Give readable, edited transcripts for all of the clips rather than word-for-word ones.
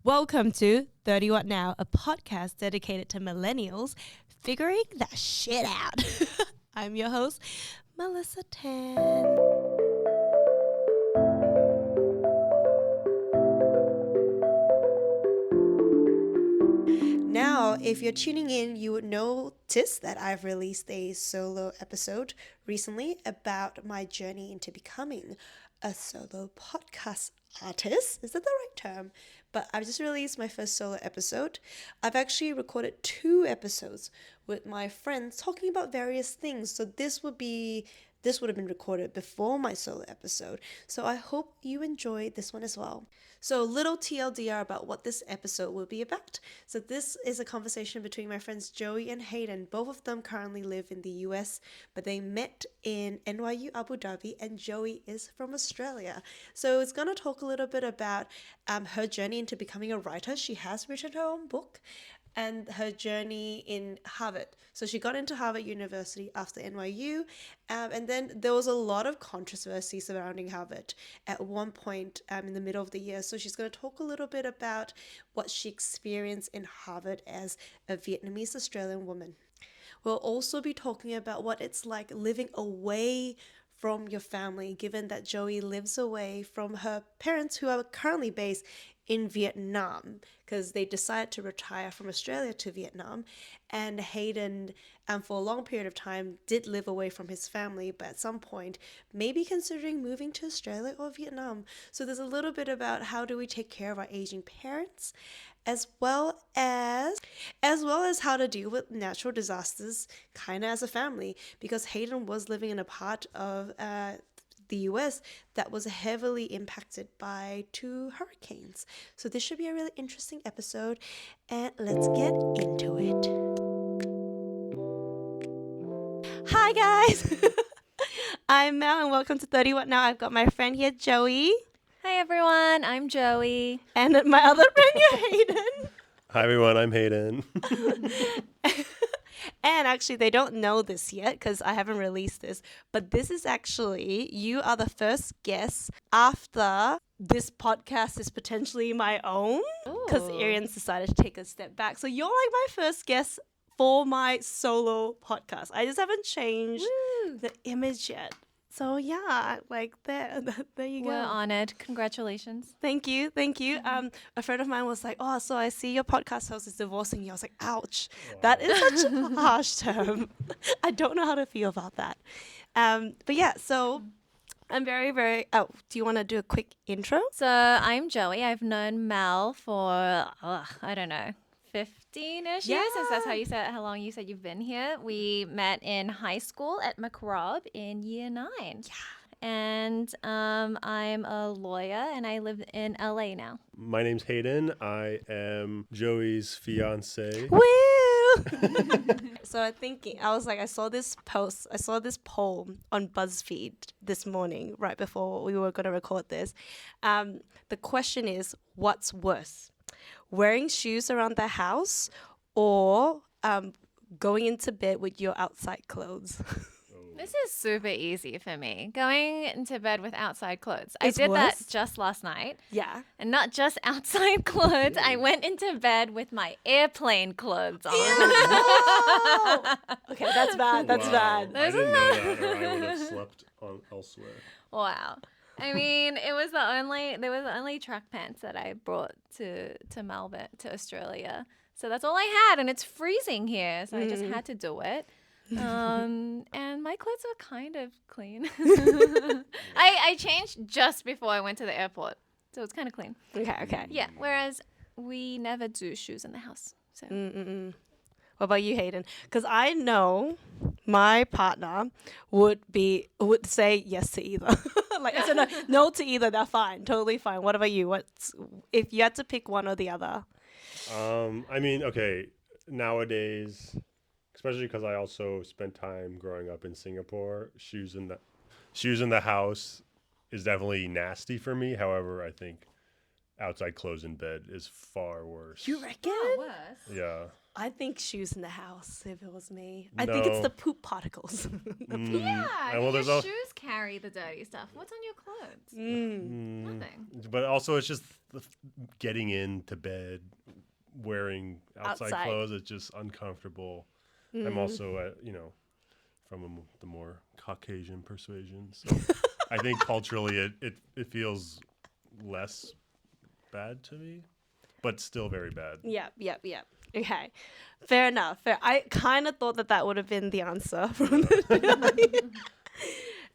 Welcome to 30 What Now, a podcast dedicated to millennials figuring that shit out. I'm your host, Melissa Tan. Now, if you're tuning in, you would notice that I've released a solo episode recently about my journey into becoming a solo podcast artist. Is that the right term? But I've just released my first solo episode. I've actually recorded 2 episodes with my friends talking about various things. So this would have been recorded before my solo episode. So I hope you enjoy this one as well. So little TLDR about what this episode will be about. So this is a conversation between my friends Joey and Hayden. Both of them currently live in the US, but they met in NYU Abu Dhabi, and Joey is from Australia. So it's going to talk a little bit about her journey into becoming a writer. She has written her own book. And her journey in Harvard. So she got into Harvard University after NYU, and then there was a lot of controversy surrounding Harvard at one point in the middle of the year. So she's going to talk a little bit about what she experienced in Harvard as a Vietnamese Australian woman. We'll also be talking about what it's like living away from your family, given that Joey lives away from her parents who are currently based in Vietnam because they decided to retire from Australia to Vietnam. And Hayden, for a long period of time, did live away from his family, but at some point, maybe considering moving to Australia or Vietnam. So there's a little bit about how do we take care of our aging parents, as well as how to deal with natural disasters kind of as a family, because Hayden was living in a part of the US that was heavily impacted by 2 hurricanes. So this should be a really interesting episode, and let's get into it. Hi guys, I'm Mel and welcome to 30 What Now. I've got my friend here, Joey. Hi everyone, I'm Joey. And my other friend here, Hayden. Hi everyone, I'm Hayden. And actually, they don't know this yet because I haven't released this, but this is actually, you are the first guest after this podcast is potentially my own, because Arian's decided to take a step back. So you're like my first guest for my solo podcast. I just haven't changed the image yet. So yeah, like there you go. We're honored. Congratulations. Thank you. A friend of mine was like, "Oh, so I see your podcast host is divorcing you." I was like, "Ouch, that is such a harsh term." I don't know how to feel about that. But yeah, so I'm very, very. Oh, do you want to do a quick intro? So I'm Joey. I've known Mel for I don't know, 15-ish years, since that's how long you said you've been here. We met in high school at McRobb in year 9. Yeah. And I'm a lawyer and I live in LA now. My name's Hayden. I am Joey's fiance. Woo! So I saw this poll on BuzzFeed this morning, right before we were going to record this. The question is, what's worse? Wearing shoes around the house or going into bed with your outside clothes? This is super easy for me. Going into bed with outside clothes. It's I did worse? that just last night. Yeah. And not just outside clothes. I went into bed with my airplane clothes on. Okay, that's bad. That's bad. I didn't know that, or I would have slept elsewhere. Wow. I mean, there was the only track pants that I brought to Melbourne, to Australia. So that's all I had, and it's freezing here, so I just had to do it. And my clothes were kind of clean. I changed just before I went to the airport, so it's kind of clean. Okay. Yeah, whereas we never do shoes in the house. So. What about you, Hayden? Because I know my partner would say yes to either. Like I said, no to either. They're fine, totally fine. What about you? If you had to pick one or the other? I mean, okay, nowadays, especially because I also spent time growing up in Singapore, shoes in the house is definitely nasty for me. However, I think outside clothes in bed is far worse. You reckon? Worse. Yeah. I think shoes in the house if it was me. I think it's the poop particles. Yeah, well, your shoes carry the dirty stuff. What's on your clothes? Nothing. But also it's just getting into bed, wearing outside clothes, it's just uncomfortable. I'm also, from the more Caucasian persuasion. So I think culturally it feels less bad to me, but still very bad. Yep. Okay, fair enough. Fair. I kind of thought that would have been the answer from the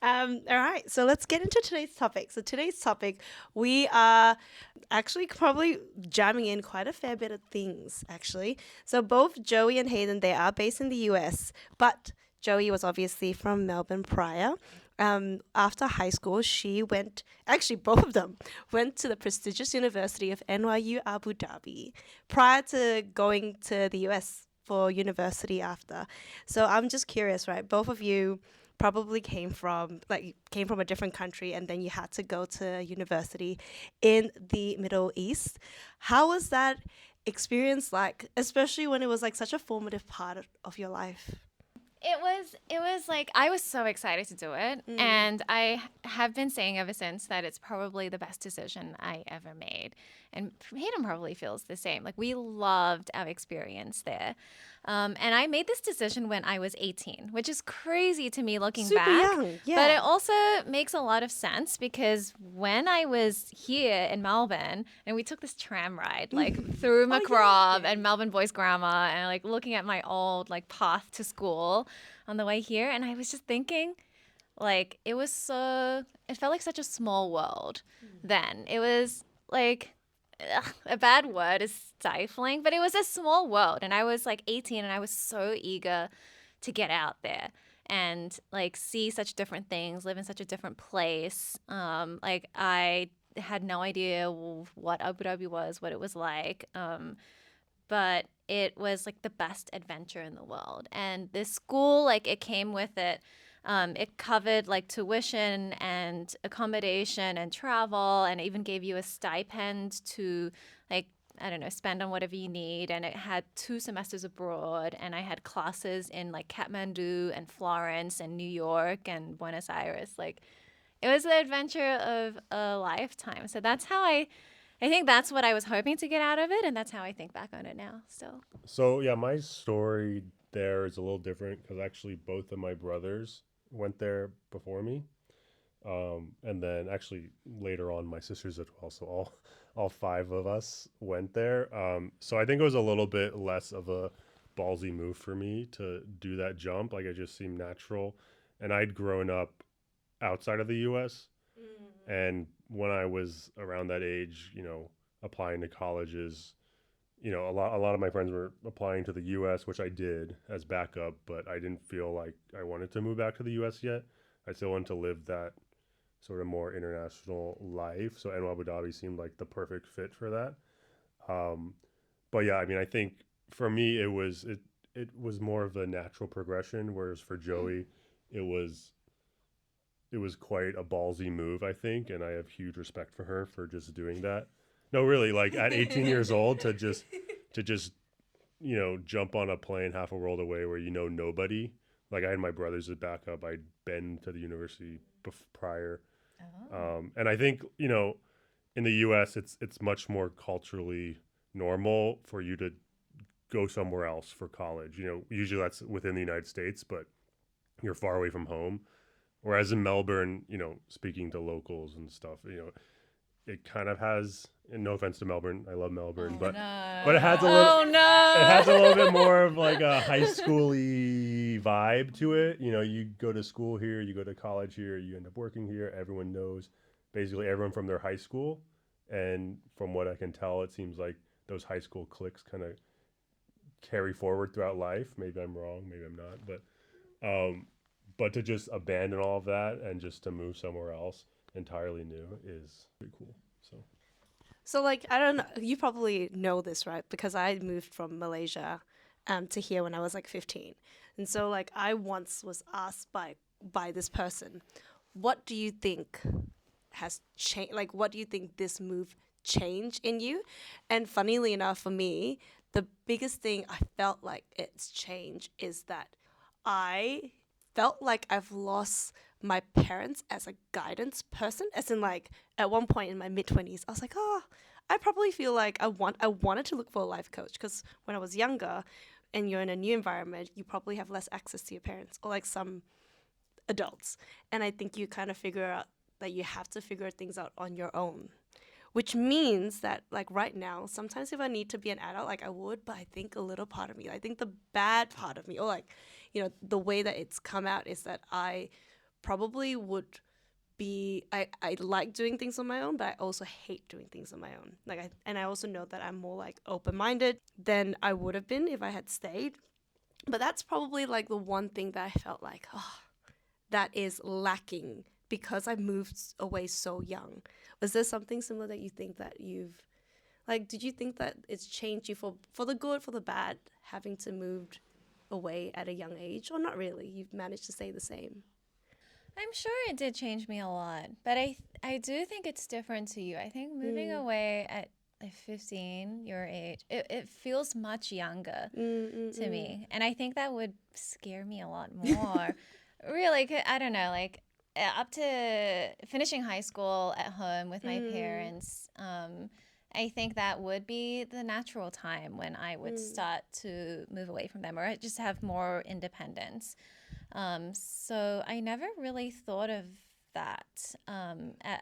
all right, so let's get into today's topic. So today's topic, we are actually probably jamming in quite a fair bit of things, actually. So both Joey and Hayden, they are based in the US, but Joey was obviously from Melbourne prior. After high school, both of them went to the prestigious University of NYU Abu Dhabi prior to going to the US for university after. So I'm just curious, right? Both of you probably came from a different country, and then you had to go to university in the Middle East. How was that experience like, especially when it was like such a formative part of your life? It was like, I was so excited to do it. And I have been saying ever since that it's probably the best decision I ever made. And Hayden probably feels the same. Like, we loved our experience there. And I made this decision when I was 18, which is crazy to me looking Super back. young, yeah. But it also makes a lot of sense because when I was here in Melbourne and we took this tram ride, like through McGraw and Melbourne Boys Grammar, and like looking at my old like path to school on the way here, and I was just thinking, like, it felt like such a small world then. It was like, a bad word is stifling, but it was a small world. And I was like 18 and I was so eager to get out there and like see such different things, live in such a different place. Like, I had no idea what Abu Dhabi was, what it was like. But it was like the best adventure in the world. And this school, like, it came with it. It covered like tuition and accommodation and travel, and it even gave you a stipend to, like, I don't know, spend on whatever you need. And it had 2 semesters abroad, and I had classes in like Kathmandu and Florence and New York and Buenos Aires. Like, it was the adventure of a lifetime. So that's how I think that's what I was hoping to get out of it, and that's how I think back on it now still. So yeah, my story there is a little different because actually both of my brothers went there before me, and then actually later on my sisters as well. So all 5 of us went there. So I think it was a little bit less of a ballsy move for me to do that jump. Like, it just seemed natural, and I'd grown up outside of the U.S. And when I was around that age, applying to colleges, a lot of my friends were applying to the U.S., which I did as backup, but I didn't feel like I wanted to move back to the U.S. yet. I still wanted to live that sort of more international life. So NYU Abu Dhabi seemed like the perfect fit for that. But yeah, I mean, I think for me it was more of a natural progression, whereas for Joey, it was quite a ballsy move, I think, and I have huge respect for her for just doing that. No, really, like at 18 years old to just jump on a plane half a world away where nobody. Like, I had my brothers as backup. I'd been to the university prior. And I think, in the US, it's much more culturally normal for you to go somewhere else for college. Usually that's within the United States, but you're far away from home. Whereas in Melbourne, speaking to locals and stuff, it kind of has, and no offense to Melbourne, I love Melbourne, but it has a little, it has a little bit more of like a high schooly vibe to it. You go to school here, you go to college here, you end up working here. Everyone knows basically everyone from their high school, and from what I can tell, it seems like those high school cliques kind of carry forward throughout life. Maybe I'm wrong, maybe I'm not, but to just abandon all of that and just to move somewhere else entirely new is pretty cool. So like, I don't know, you probably know this, right? Because I moved from Malaysia to here when I was like 15. And so like, I once was asked by this person, what do you think has changed? Like, what do you think this move changed in you? And funnily enough, for me, the biggest thing I felt like it's changed is that I felt like I've lost my parents as a guidance person, as in like at one point in my mid-20s, I was like, I probably feel like I wanted to look for a life coach because when I was younger and you're in a new environment, you probably have less access to your parents or like some adults. And I think you kind of figure out that you have to figure things out on your own. Which means that like right now, sometimes if I need to be an adult, like I would, but I think a little part of me, I think the bad part of me, or like, the way that it's come out is that I probably would I like doing things on my own, but I also hate doing things on my own. And I also know that I'm more like open-minded than I would have been if I had stayed. But that's probably like the one thing that I felt like, that is lacking because I moved away so young. Was there something similar that you think that did you think that it's changed you for the good, for the bad, having to move away at a young age? Or not really? You've managed to stay the same? I'm sure it did change me a lot, but I do think it's different to you. I think moving away at like 15, your age, it feels much younger to me. And I think that would scare me a lot more. Really, I don't know, like up to finishing high school at home with my parents, I think that would be the natural time when I would start to move away from them or just have more independence. So I never really thought of that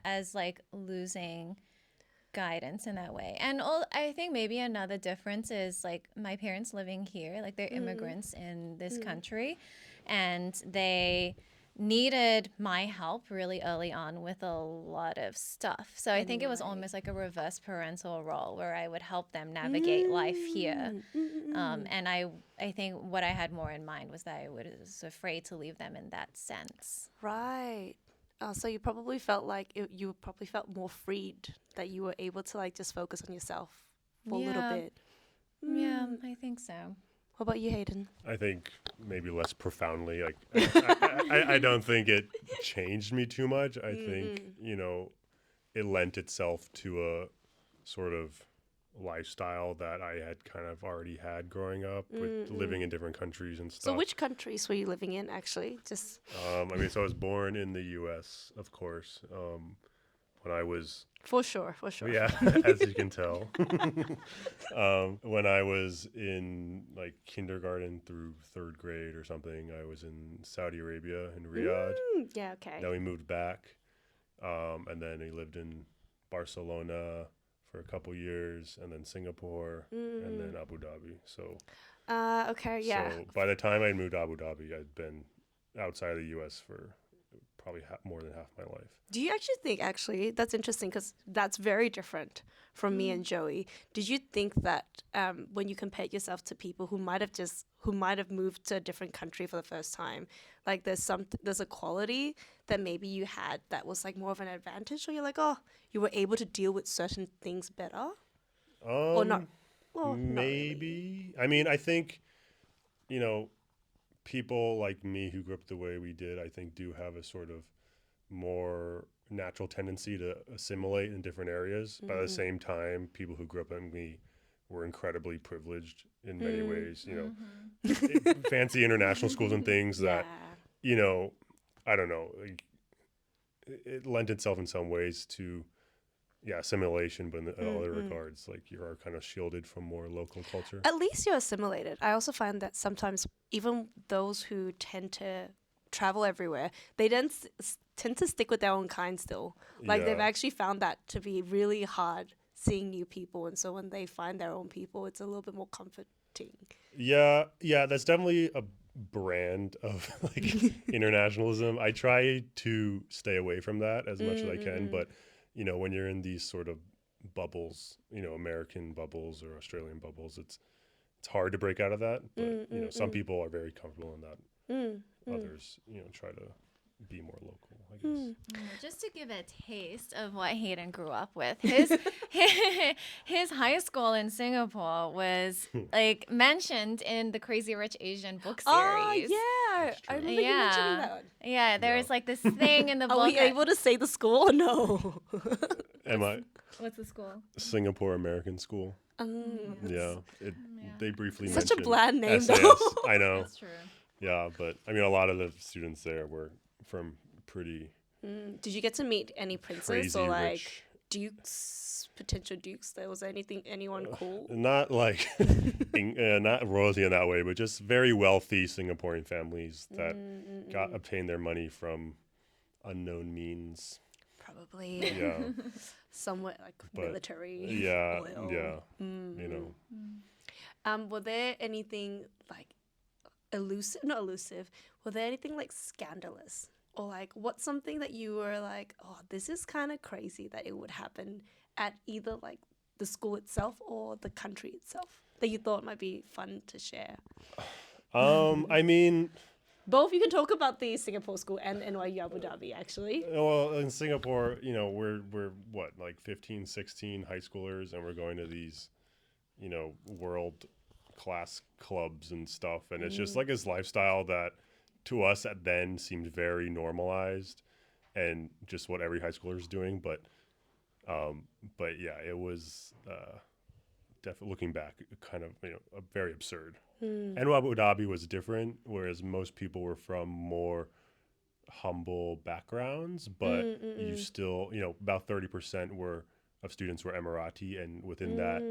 as like losing guidance in that way. And I think maybe another difference is like my parents living here, like they're immigrants in this country, and they needed my help really early on with a lot of stuff. So I think it was almost like a reverse parental role where I would help them navigate life here. And I think what I had more in mind was that I was afraid to leave them in that sense. Right. So you probably felt like you probably felt more freed, that you were able to like just focus on yourself for a little bit. Yeah, I think so. What about you, Hayden? I think maybe less profoundly. Like I don't think it changed me too much. I think it lent itself to a sort of lifestyle that I had kind of already had growing up with living in different countries and stuff. So which countries were you living in, actually? Just so I was born in the U.S., of course. When I was for sure. yeah, as you can tell. When I was in like kindergarten through third grade or something, I was in Saudi Arabia in Riyadh. Yeah, okay. Then we moved back, and then we lived in Barcelona for a couple years, and then Singapore, and then Abu Dhabi. So, okay, yeah. So by the time I moved to Abu Dhabi, I'd been outside of the U.S. for probably more than half my life. Do you actually think, that's interesting because that's very different from me and Joey. Did you think that when you compared yourself to people who might have moved to a different country for the first time, like there's a quality that maybe you had that was like more of an advantage, or you're like, oh, you were able to deal with certain things better? Or not? Well, maybe. not really. I mean, I think, people like me who grew up the way we did, I think do have a sort of more natural tendency to assimilate in different areas. But at the same time, people who grew up like me were incredibly privileged in many ways, fancy international schools and things that, I don't know, like, it lent itself in some ways to, assimilation, but in other regards, like you are kind of shielded from more local culture. At least you're assimilated. I also find that sometimes even those who tend to travel everywhere, they then tend to stick with their own kind still. Like they've actually found that to be really hard, seeing new people. And so when they find their own people, it's a little bit more comforting. Yeah, that's definitely a brand of like internationalism. I try to stay away from that as much as I can, but when you're in these sort of bubbles, American bubbles or Australian bubbles, it's hard to break out of that. But some people are very comfortable in that. Others, try to be more local, I guess. Just to give a taste of what Hayden grew up with, his high school in Singapore was like mentioned in the Crazy Rich Asian book series. Oh, yeah. I remember you mentioning that one. Yeah, there was like this thing in the book. Are we able to say the school or no? Am I? What's the school? Singapore American School. They briefly Such a mentioned bland name, SAS. though. I know. That's true. Yeah, but I mean, a lot of the students there were from pretty Did you get to meet any princes crazy or like? rich dukes, potential dukes? There was anyone cool? Not like not royalty in that way, but just very wealthy Singaporean families that obtained their money from unknown means. Probably Yeah, somewhat like but military. yeah, oil. yeah. Mm. You know, Were there anything like elusive? Not elusive. Were there anything like scandalous? Or like what's something that you were like, oh, this is kind of crazy that it would happen at either like the school itself or the country itself that you thought might be fun to share? I mean, Both, you can talk about the Singapore school and NYU Abu Dhabi actually. well, in Singapore, you know, we're what, like 15, 16 high schoolers, and we're going to these, you know, world class clubs and stuff, and it's just like this lifestyle that to us at then seemed very normalized and just what every high schooler is doing, but yeah, it was definitely, looking back, kind of, you know, very absurd. And Abu Dhabi was different, whereas most people were from more humble backgrounds, but you still, you know, about 30% of students were Emirati, and within that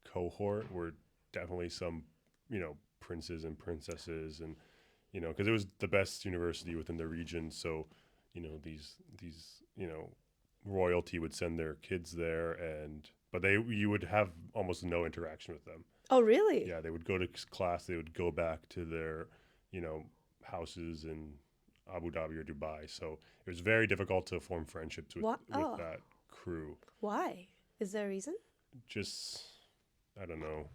cohort were definitely some, you know, princes and princesses, and, you know, because it was the best university within the region, so, you know, these you know, royalty would send their kids there, but you would have almost no interaction with them. Oh, really? Yeah, they would go to class, they would go back to their, you know, houses in Abu Dhabi or Dubai. So it was very difficult to form friendships with that crew. Why? Is there a reason? Just, I don't know,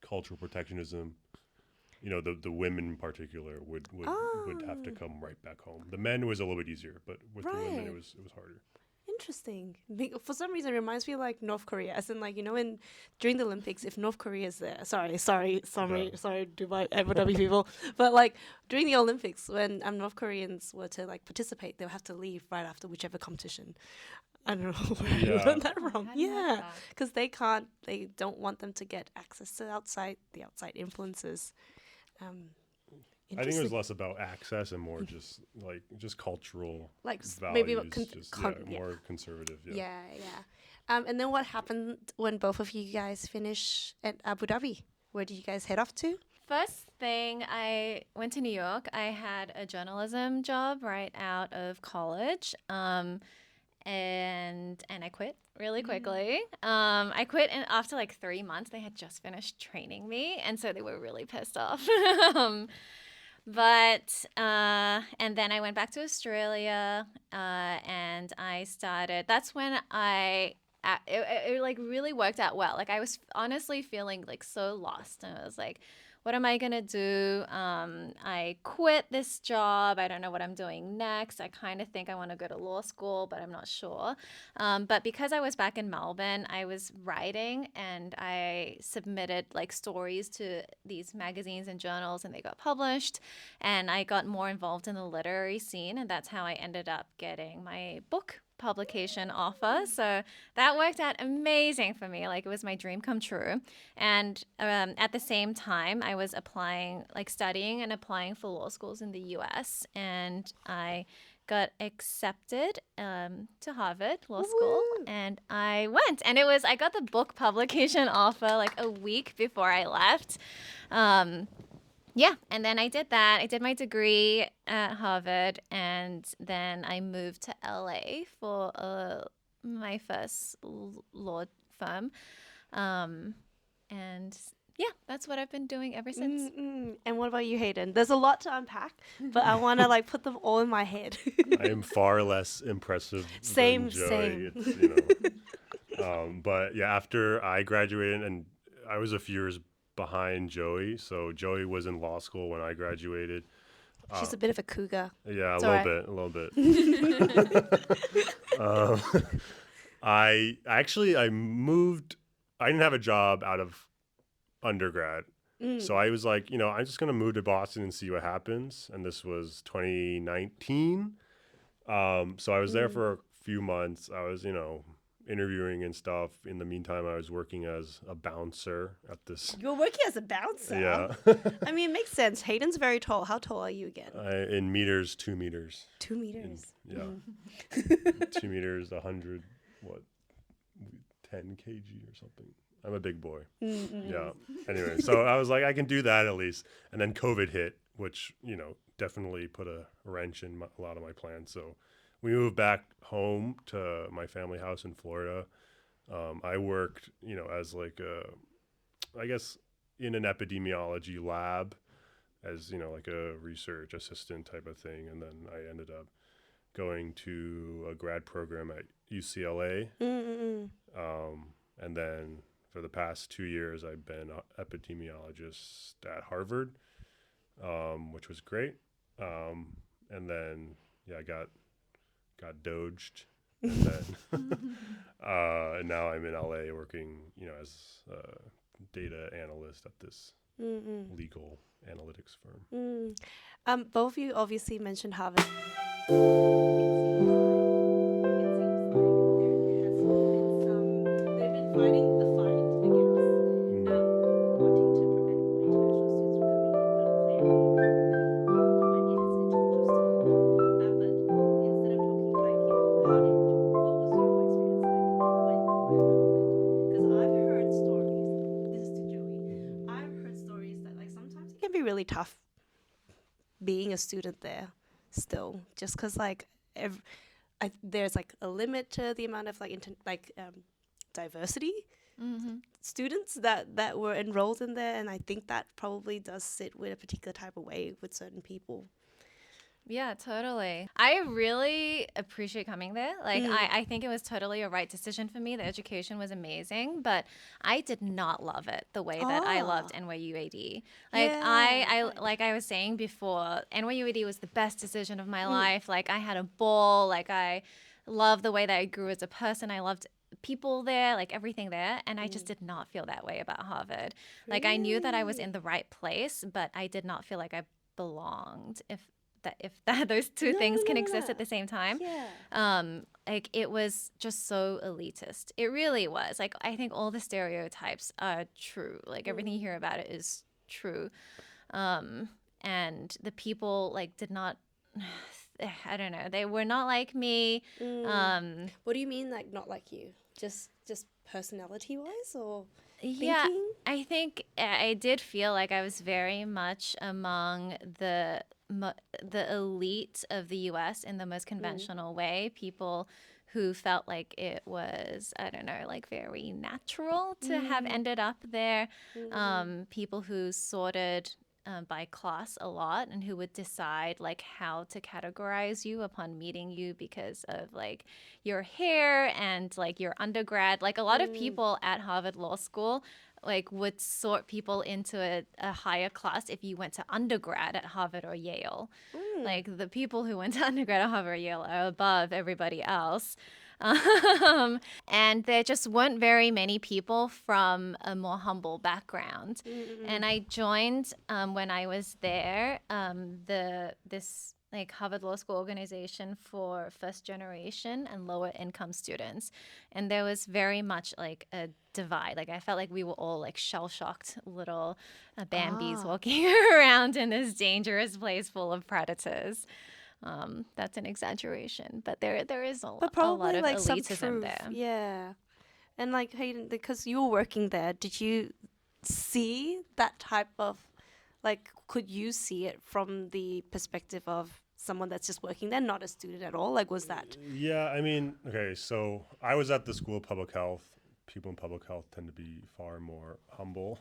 cultural protectionism. You know, the women in particular would have to come right back home. The men was a little bit easier, but with the women it was harder. Interesting. For some reason, it reminds me of like North Korea, as in like, you know, during the Olympics, if North Korea is there, sorry, Dubai, Abu Dhabi people, but like during the Olympics, when North Koreans were to like participate, they'll have to leave right after whichever competition. I don't know where I learned that wrong. Yeah, because they don't want them to get access to the outside influences. I think it was less about access and more just cultural, like values, maybe more conservative. Yeah. And then what happened when both of you guys finished at Abu Dhabi? Where did you guys head off to? First thing, I went to New York. I had a journalism job right out of college. And I quit really quickly. I quit after like 3 months. They had just finished training me, and so they were really pissed off. And then I went back to Australia, and I started. That's when it like really worked out well. Like I was honestly feeling like so lost, and I was like, what am I going to do? I quit this job. I don't know what I'm doing next. I kind of think I want to go to law school, but I'm not sure. But because I was back in Melbourne, I was writing, and I submitted like stories to these magazines and journals, and they got published, and I got more involved in the literary scene, and that's how I ended up getting my book publication offer. So that worked out amazing for me. Like it was my dream come true. And at the same time, I was studying and applying for law schools in the US. And I got accepted to Harvard Law School, and I went. And I got the book publication offer like a week before I left. Yeah, and then I did that. I did my degree at Harvard, and then I moved to LA for my first law firm. And yeah, that's what I've been doing ever since. And what about you, Hayden? There's a lot to unpack, but I want to like put them all in my head. I am far less impressive Same. than Joey. It's, you know, but yeah, after I graduated, and I was a few years behind Joey. So Joey was in law school when I graduated. She's a bit of a cougar. Yeah, a little bit. I moved. I didn't have a job out of undergrad. So I was like, you know, I'm just going to move to Boston and see what happens. And this was 2019. So I was there for a few months. I was, you know, interviewing and stuff. In the meantime, I was working as a bouncer at this. You were working as a bouncer? Yeah. I mean, it makes sense. Hayden's very tall. How tall are you again? In meters, 2 meters. 2 meters. 2 meters, 100, 10 kg or something. I'm a big boy. Yeah. Anyway, so I was like, I can do that at least. And then COVID hit, which, definitely put a wrench in a lot of my plans. So we moved back home to my family house in Florida. I worked, as like I guess in an epidemiology lab as, like a research assistant type of thing. And then I ended up going to a grad program at UCLA. And then for the past 2 years, I've been an epidemiologist at Harvard, which was great. And then, I got doged. And then and now I'm in LA working, as a data analyst at this legal analytics firm. Both of you obviously mentioned Harvard. They've been fighting the fight against wanting to prevent more international students can be really tough being a student there still, just because there's like a limit to the amount of diversity students that were enrolled in there, and I think that probably does sit with a particular type of way with certain people. Yeah, totally. I really appreciate coming there. I think it was totally a right decision for me. The education was amazing, but I did not love it the way that I loved NYUAD. I was saying before, NYUAD was the best decision of my life. Like, I had a ball. Like, I loved the way that I grew as a person. I loved people there, like everything there. And I just did not feel that way about Harvard. Like, I knew that I was in the right place, but I did not feel like I belonged. If those two things can exist at the same time. It was just so elitist. It really was. Like, I think all the stereotypes are true. Like, everything you hear about it is true. And the people did not, I don't know, they were not like me. What do you mean, like, not like you? Just personality wise, or yeah, thinking? I think I did feel like I was very much among the elite of the U.S. in the most conventional way. People who felt like it was, I don't know, like very natural to have ended up there. People who sorted by class a lot, and who would decide like how to categorize you upon meeting you because of like your hair and like your undergrad. Like, a lot of people at Harvard Law School like would sort people into a higher class if you went to undergrad at Harvard or Yale. Like, the people who went to undergrad at Harvard or Yale are above everybody else. And there just weren't very many people from a more humble background. And I joined when I was there this like Harvard Law School organization for first generation and lower income students. And there was very much like a divide. Like, I felt like we were all like shell-shocked little Bambis walking around in this dangerous place full of predators. That's an exaggeration, but there is a lot of elitism there. Yeah. And like, Hayden, because you were working there, did you see that type of, like, could you see it from the perspective of someone that's just working there, not a student at all? Like, was that? Yeah, I mean, okay, so I was at the School of Public Health. People in public health tend to be far more humble.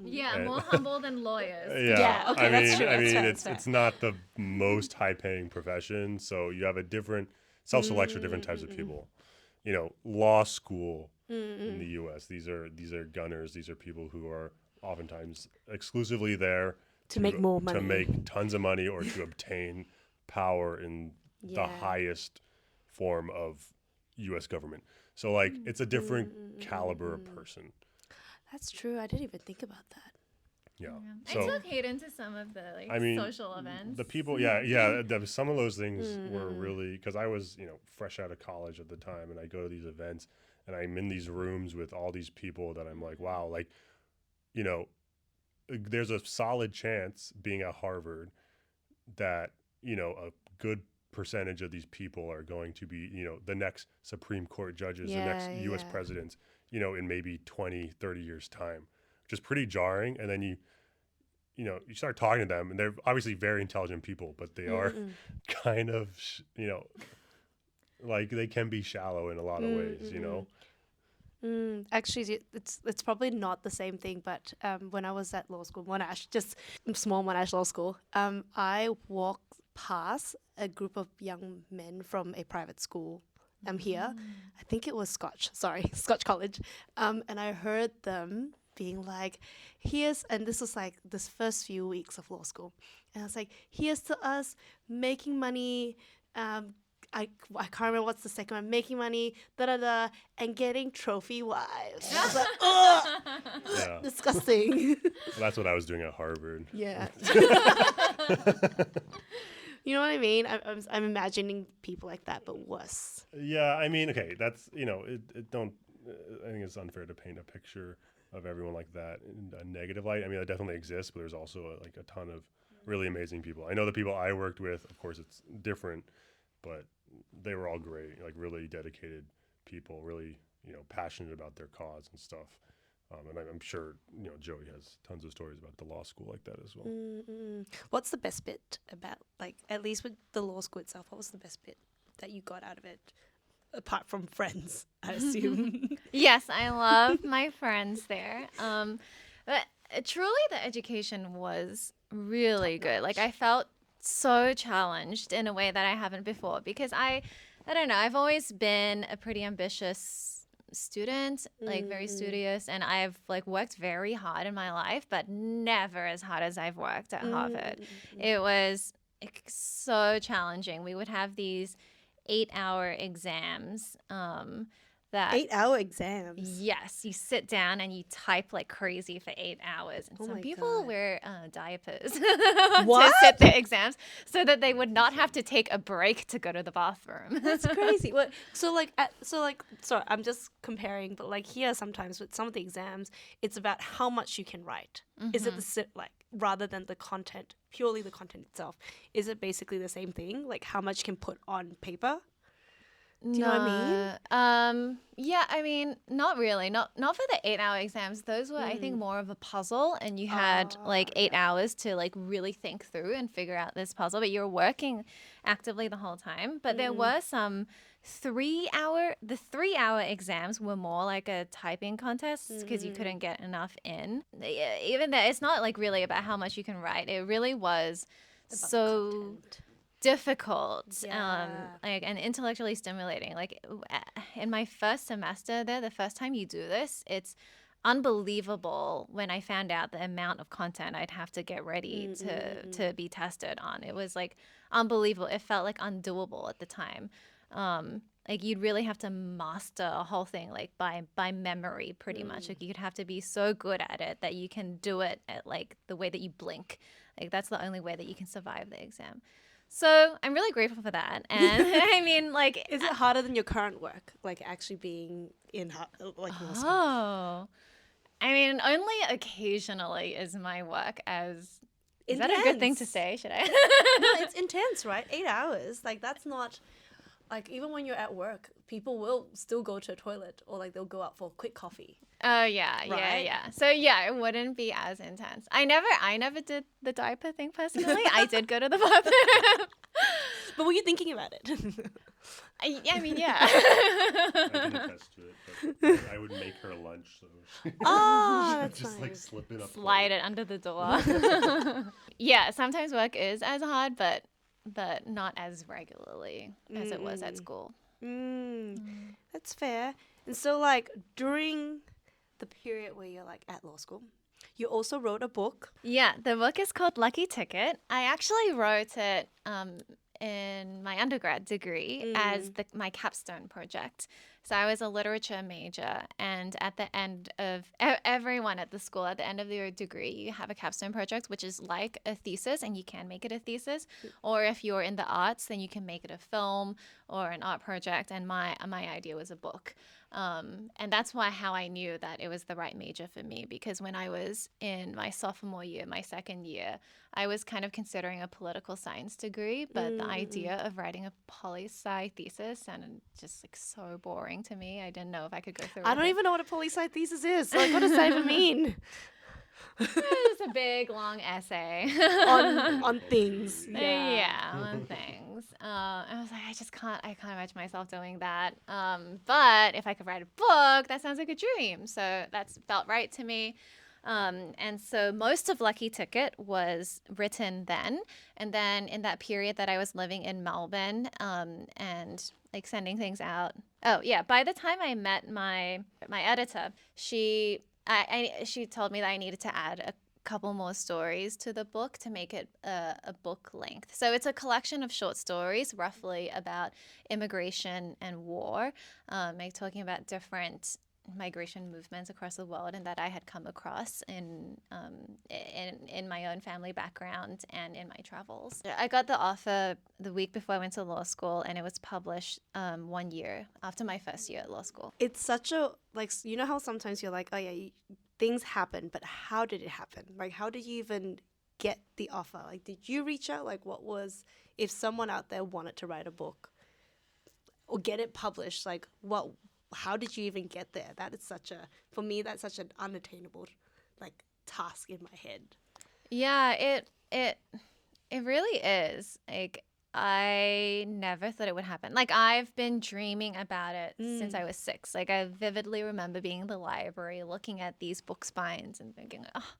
Yeah, And more humble than lawyers. Yeah, okay, that's true. I That's mean, fair, it's that's fair. it's not the most high-paying profession, so you have a different self-select for different types of people. Law school in the U.S. These are gunners. These are people who are oftentimes exclusively there To make more money. to make tons of money, or to obtain power in the highest form of U.S. government. So like, it's a different caliber of person. That's true. I didn't even think about that. Yeah. I So took Hayden to some of the social events. the people, some of those things were really, because I was, fresh out of college at the time, and I go to these events, and I'm in these rooms with all these people that I'm like, wow, like, there's a solid chance being at Harvard that, a good percentage of these people are going to be, the next Supreme Court judges, the next U.S. presidents, in maybe 20, 30 years time, which is pretty jarring. And then you start talking to them, and they're obviously very intelligent people, but they are kind of, like they can be shallow in a lot of ways, Actually, it's probably not the same thing, but when I was at law school, Monash, just small Monash Law School, I walked past a group of young men from a private school here. I think it was Scotch College. And I heard them being like, and this was like this first few weeks of law school. And I was like, here's to us making money, I can't remember what's the second one, making money, and getting trophy wives. I was like, ugh, disgusting. Well, that's what I was doing at Harvard. Yeah. You know what I mean? I'm imagining people like that, but worse. Yeah, I mean, okay, that's, I think it's unfair to paint a picture of everyone like that in a negative light. I mean, that definitely exists, but there's also a ton of really amazing people. I know the people I worked with, of course, it's different, but they were all great, like really dedicated people, really, passionate about their cause and stuff. And I'm sure, Joey has tons of stories about the law school like that as well. What's the best bit about, like, at least with the law school itself, what was the best bit that you got out of it? Apart from friends, I assume. Yes, I love my friends there. But truly the education was really good. Like I felt so challenged in a way that I haven't before because I don't know, I've always been a pretty ambitious student, like very studious, and I've like worked very hard in my life, but never as hard as I've worked at Harvard. It was so challenging. We would have these 8-hour exams that 8-hour exams. Yes, you sit down and you type like crazy for 8 hours, and some people wear diapers to sit their exams so that they would not have to take a break to go to the bathroom. That's crazy. What? Sorry, I'm just comparing, but like here sometimes with some of the exams, it's about how much you can write. Is it rather than the content, purely the content itself? Is it basically the same thing? Like how much you can put on paper? Do you know what I mean? Yeah, I mean, not really. Not for the 8-hour exams. Those were, I think, more of a puzzle, and you had like 8 hours to like really think through and figure out this puzzle. But you're working actively the whole time. But there were some 3-hour. The 3-hour exams were more like a typing contest because you couldn't get enough in. Even though it's not like really about how much you can write. It really was difficult and intellectually stimulating. Like in my first semester there, the first time you do this, it's unbelievable when I found out the amount of content I'd have to get ready to be tested on. It was like unbelievable. It felt like undoable at the time. Like you'd really have to master a whole thing like by memory pretty much. Like you'd have to be so good at it that you can do it at like the way that you blink. Like that's the only way that you can survive the exam. So I'm really grateful for that. And I mean, like... Is it harder than your current work? Like actually being in law school? Oh. I mean, only occasionally is my work as... Is that a good thing to say? Should I? No, it's intense, right? 8 hours. Like that's not... Like even when you're at work, people will still go to a toilet or like they'll go out for a quick coffee. Oh yeah, right? yeah. So yeah, it wouldn't be as intense. I never did the diaper thing personally. I did go to the bathroom. But were you thinking about it? I mean, yeah. I can attest to it, but I would make her lunch, so that's just nice. like slip it up. Slide it under the door. Yeah, sometimes work is as hard, but not as regularly as it was at school. That's fair. And so like during the period where you're like at law school, you also wrote a book. Yeah, the book is called Lucky Ticket. I actually wrote it in my undergrad degree as my capstone project. So I was a literature major, and at the end of everyone at the school, at the end of your degree, you have a capstone project, which is like a thesis, and you can make it a thesis. Or if you're in the arts, then you can make it a film or an art project. And my idea was a book. And that's how I knew that it was the right major for me, because when I was in my sophomore year, my second year, I was kind of considering a political science degree, but the idea of writing a poli-sci thesis sounded just like so boring to me. I didn't know if I could go through I with don't it. even know what a poli-sci thesis is. Like, what does that even mean? It's a big, long essay. on things. Yeah, on things. I was like, I can't imagine myself doing that. But if I could write a book, that sounds like a dream. So that's felt right to me. And so most of Lucky Ticket was written then. And then in that period that I was living in Melbourne, and like sending things out. Oh yeah, by the time I met my editor, she told me that I needed to add a couple more stories to the book to make it a book length. So it's a collection of short stories, roughly about immigration and war, like talking about different migration movements across the world and that I had come across in my own family background and in my travels. I got the offer the week before I went to law school, and it was published 1 year after my first year at law school. It's such a, like, you know how sometimes you're like, oh yeah, things happen, but how did it happen? Like, how did you even get the offer? Like, did you reach out? Like, what was, if someone out there wanted to write a book or get it published, like, how did you even get there? That is for me, that's such an unattainable, like, task in my head. Yeah, it really is. Like, I never thought it would happen. Like, I've been dreaming about it since I was 6. Like, I vividly remember being in the library looking at these book spines and thinking, oh,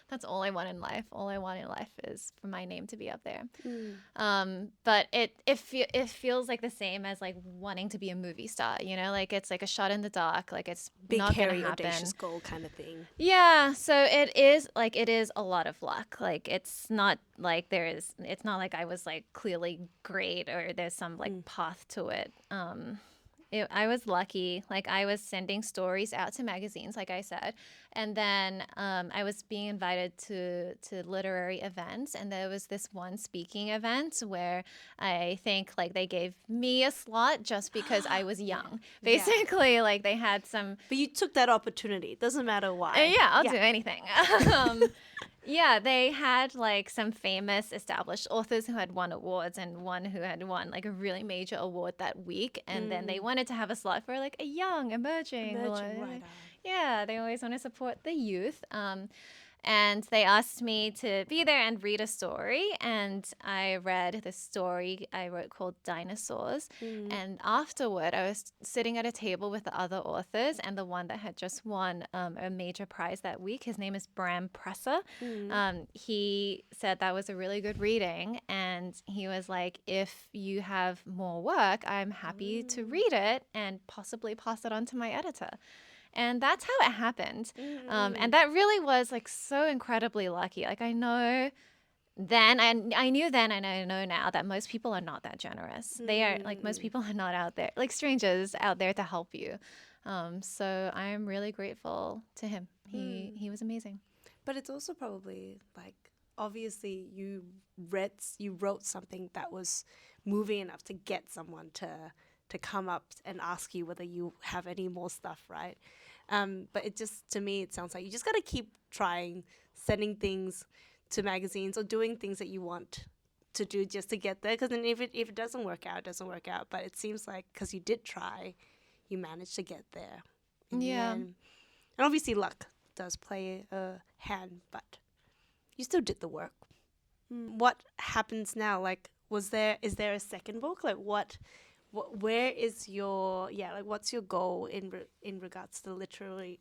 that's all I want in life. All I want in life is for my name to be up there. But it feels like the same as like wanting to be a movie star, you know? Like, it's like a shot in the dark. Like, it's Big, not hairy, gonna happen. audacious goal kind of thing. Yeah, so it is a lot of luck. Like, it's not like it's not like I was like clearly great or there's some like path to it. I was lucky. Like, I was sending stories out to magazines, like I said, and then I was being invited to literary events, and there was this one speaking event where I think like they gave me a slot just because I was young. Basically, like they had some. But you took that opportunity. Doesn't matter why. Yeah, I'll do anything. Yeah, they had like some famous established authors who had won awards and one who had won like a really major award that week. And then they wanted to have a slot for like a young, emerging writer. Yeah, they always want to support the youth. And they asked me to be there and read a story. And I read the story I wrote called Dinosaurs. And afterward, I was sitting at a table with the other authors, and the one that had just won a major prize that week, his name is Bram Presser. He said that was a really good reading. And he was like, if you have more work, I'm happy to read it and possibly pass it on to my editor. And that's how it happened. And that really was like so incredibly lucky. Like, I know then, and I knew then and I know now that most people are not that generous. They are like, most people are not out there, like strangers out there to help you. So I'm really grateful to him. He was amazing. But it's also probably like, obviously you wrote something that was moving enough to get someone to come up and ask you whether you have any more stuff, right? But it just, to me, it sounds like you just got to keep trying, sending things to magazines or doing things that you want to do just to get there. Because then if it doesn't work out, it doesn't work out. But it seems like because you did try, you managed to get there. Yeah. And obviously luck does play a hand, but you still did the work. What happens now? Like, is there a second book? Like, where is your what's your goal in regards to the literary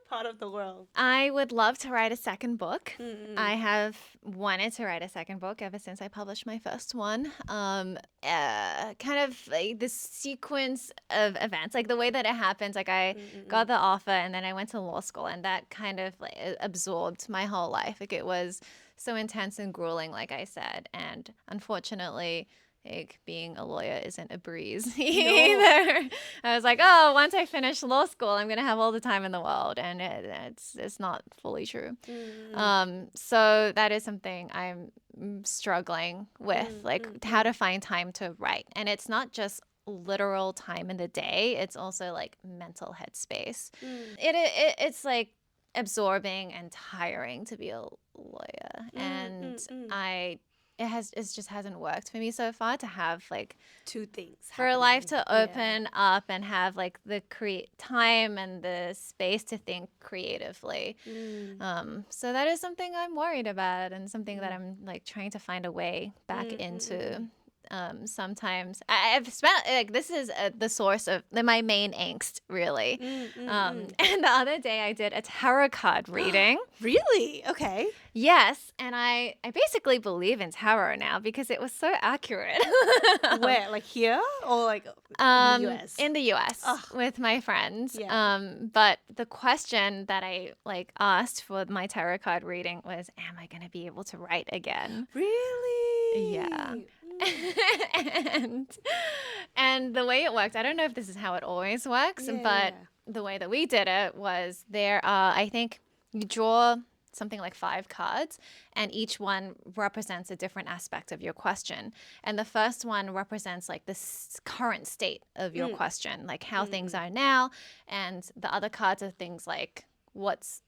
part of the world? I would love to write a second book. I have wanted to write a second book ever since I published my first one. Kind of like this sequence of events, like the way that it happens. Like, I got the offer and then I went to law school, and that kind of like absorbed my whole life. Like, it was so intense and grueling, like I said. And unfortunately, like, being a lawyer isn't a breeze either. I was like, oh, once I finish law school, I'm going to have all the time in the world. And it's not fully true. So that is something I'm struggling with, like how to find time to write. And it's not just literal time in the day. It's also like mental headspace. It's like absorbing and tiring to be a lawyer, and it just hasn't worked for me so far to have like Two things for life to happening. open up and have like the create time and the space to think creatively. So that is something I'm worried about, and something that I'm like trying to find a way back into. Sometimes I've spent like this is the source of my main angst, really. And the other day I did a tarot card reading. Really? Okay. Yes, and I basically believe in tarot now because it was so accurate. Where? Like here or like in the US? In the US with my friends. Yeah. But the question that I like asked for my tarot card reading was, am I going to be able to write again? Really? Yeah. and the way it worked, I don't know if this is how it always works, but the way that we did it was there are, I think you draw something like 5 cards, and each one represents a different aspect of your question. And the first one represents like the current state of your question, like how things are now. And the other cards are things like what's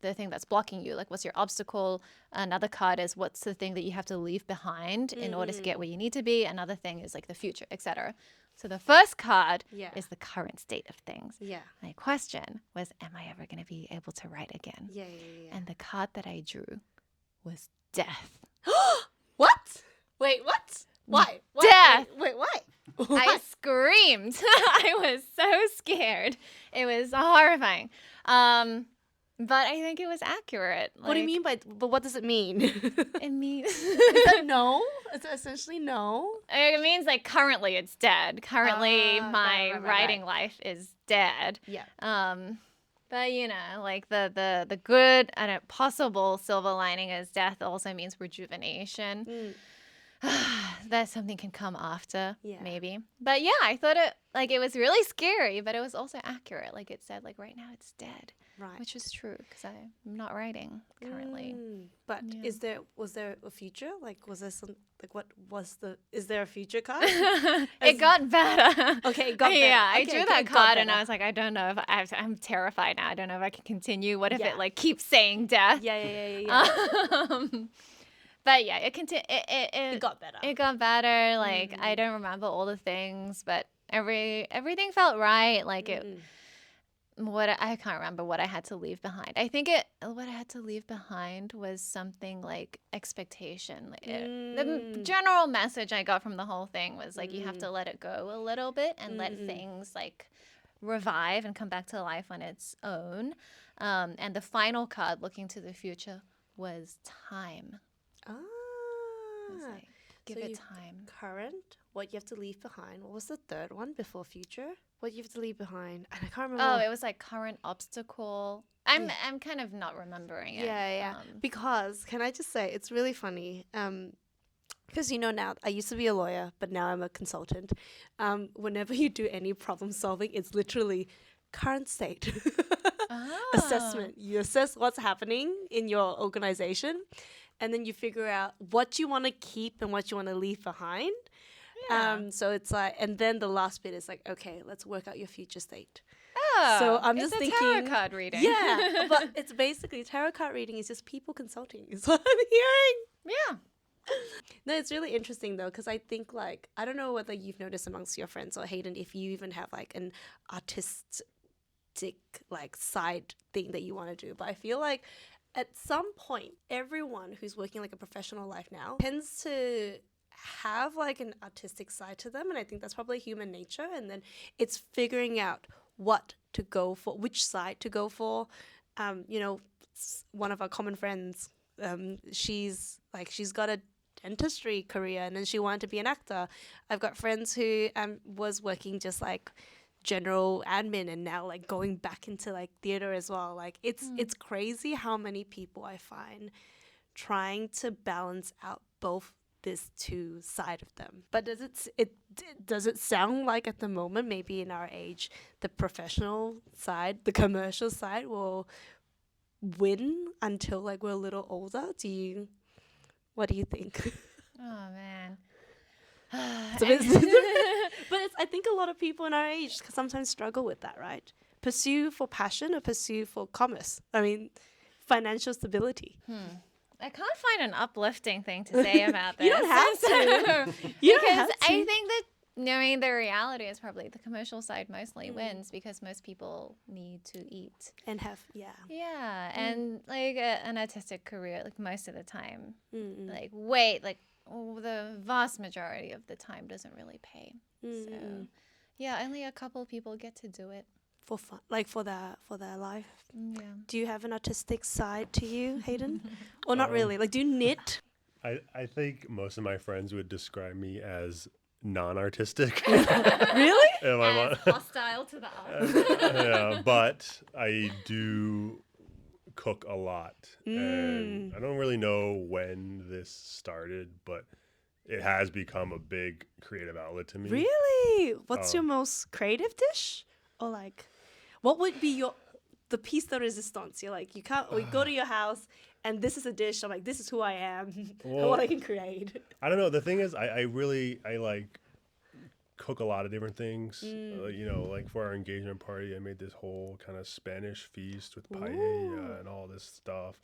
the thing that's blocking you, like what's your obstacle. Another card is what's the thing that you have to leave behind in order to get where you need to be. Another thing is like the future, etc. So the first card is the current state of things. My question was, am I ever going to be able to write again? And the card that I drew was death. What? Wait, what? Why? Death. Wait, why? I screamed. I was so scared. It was horrifying. But I think it was accurate. What do you mean but what does it mean? It means Is that no? Is it essentially no? it means like currently it's dead. Currently my right. writing life is dead. Yeah. But you know, like the good and possible silver lining is death also means rejuvenation. That something can come after, maybe. But yeah, I thought it was really scary, but it was also accurate. Like it said, like right now it's dead. Right. Which is true because I'm not writing currently. But was there a future? Like was there some is there a future card? It got better. Okay, it got better. Yeah, I Okay, drew okay, that it got card and better. I was like, I don't know if I'm terrified now. I don't know if I can continue. What if it like keeps saying death? Yeah. But yeah, it got better. It got better. Like I don't remember all the things, but everything felt right. Like I can't remember what I had to leave behind. I think what I had to leave behind was something like expectation. Like the general message I got from the whole thing was like you have to let it go a little bit and let things like revive and come back to life on its own. And the final card, looking to the future, was time. It was like, give it time. Current, what you have to leave behind. What was the third one before future? What you have to leave behind. And I can't remember. Oh, it was like current obstacle. I'm kind of not remembering it. Yeah. Because can I just say it's really funny. Because now I used to be a lawyer, but now I'm a consultant. Whenever you do any problem solving, it's literally current state assessment. You assess what's happening in your organization, and then you figure out what you want to keep and what you want to leave behind. So it's like, and then the last bit is like, okay, let's work out your future state. Oh, So I'm just it's a thinking, tarot card reading. Yeah, but it's basically tarot card reading is just people consulting. Is what I'm hearing. Yeah. No, it's really interesting though, because I think like I don't know whether you've noticed amongst your friends or Hayden if you even have like an artistic like side thing that you want to do, but I feel like at some point everyone who's working like a professional life now tends to have like an artistic side to them, and I think that's probably human nature, and then it's figuring out what to go for, which side to go for. One of our common friends, she's got a dentistry career and then she wanted to be an actor. I've got friends who was working just like general admin and now like going back into like theater as well. Like it's crazy how many people I find trying to balance out both this two side of them. But does it sound like at the moment, maybe in our age, the professional side, the commercial side will win until like we're a little older? What do you think? Oh man. It's a bit, but I think a lot of people in our age sometimes struggle with that, right? Pursue for passion or pursue for commerce. I mean, financial stability. I can't find an uplifting thing to say about this. You don't have to. You don't Because have to. I think that knowing the reality is probably the commercial side mostly wins because most people need to eat. And have, Yeah, and like an artistic career, like most of the time, like the vast majority of the time doesn't really pay. So, yeah, only a couple people get to do it. for fun, like for their life. Yeah. Do you have an artistic side to you, Hayden? Or not really? Like, do you knit? I think most of my friends would describe me as non-artistic. Really? If I'm As hostile to the arts. yeah, but I do cook a lot. And I don't really know when this started, but it has become a big creative outlet to me. Really? What's your most creative dish? Or like, what would be the piece de resistance? You're like, we go to your house and this is a dish. I'm like, this is who I am and what I can create. I don't know. The thing is, I like cook a lot of different things. You know, like for our engagement party, I made this whole kind of Spanish feast with paella and all this stuff.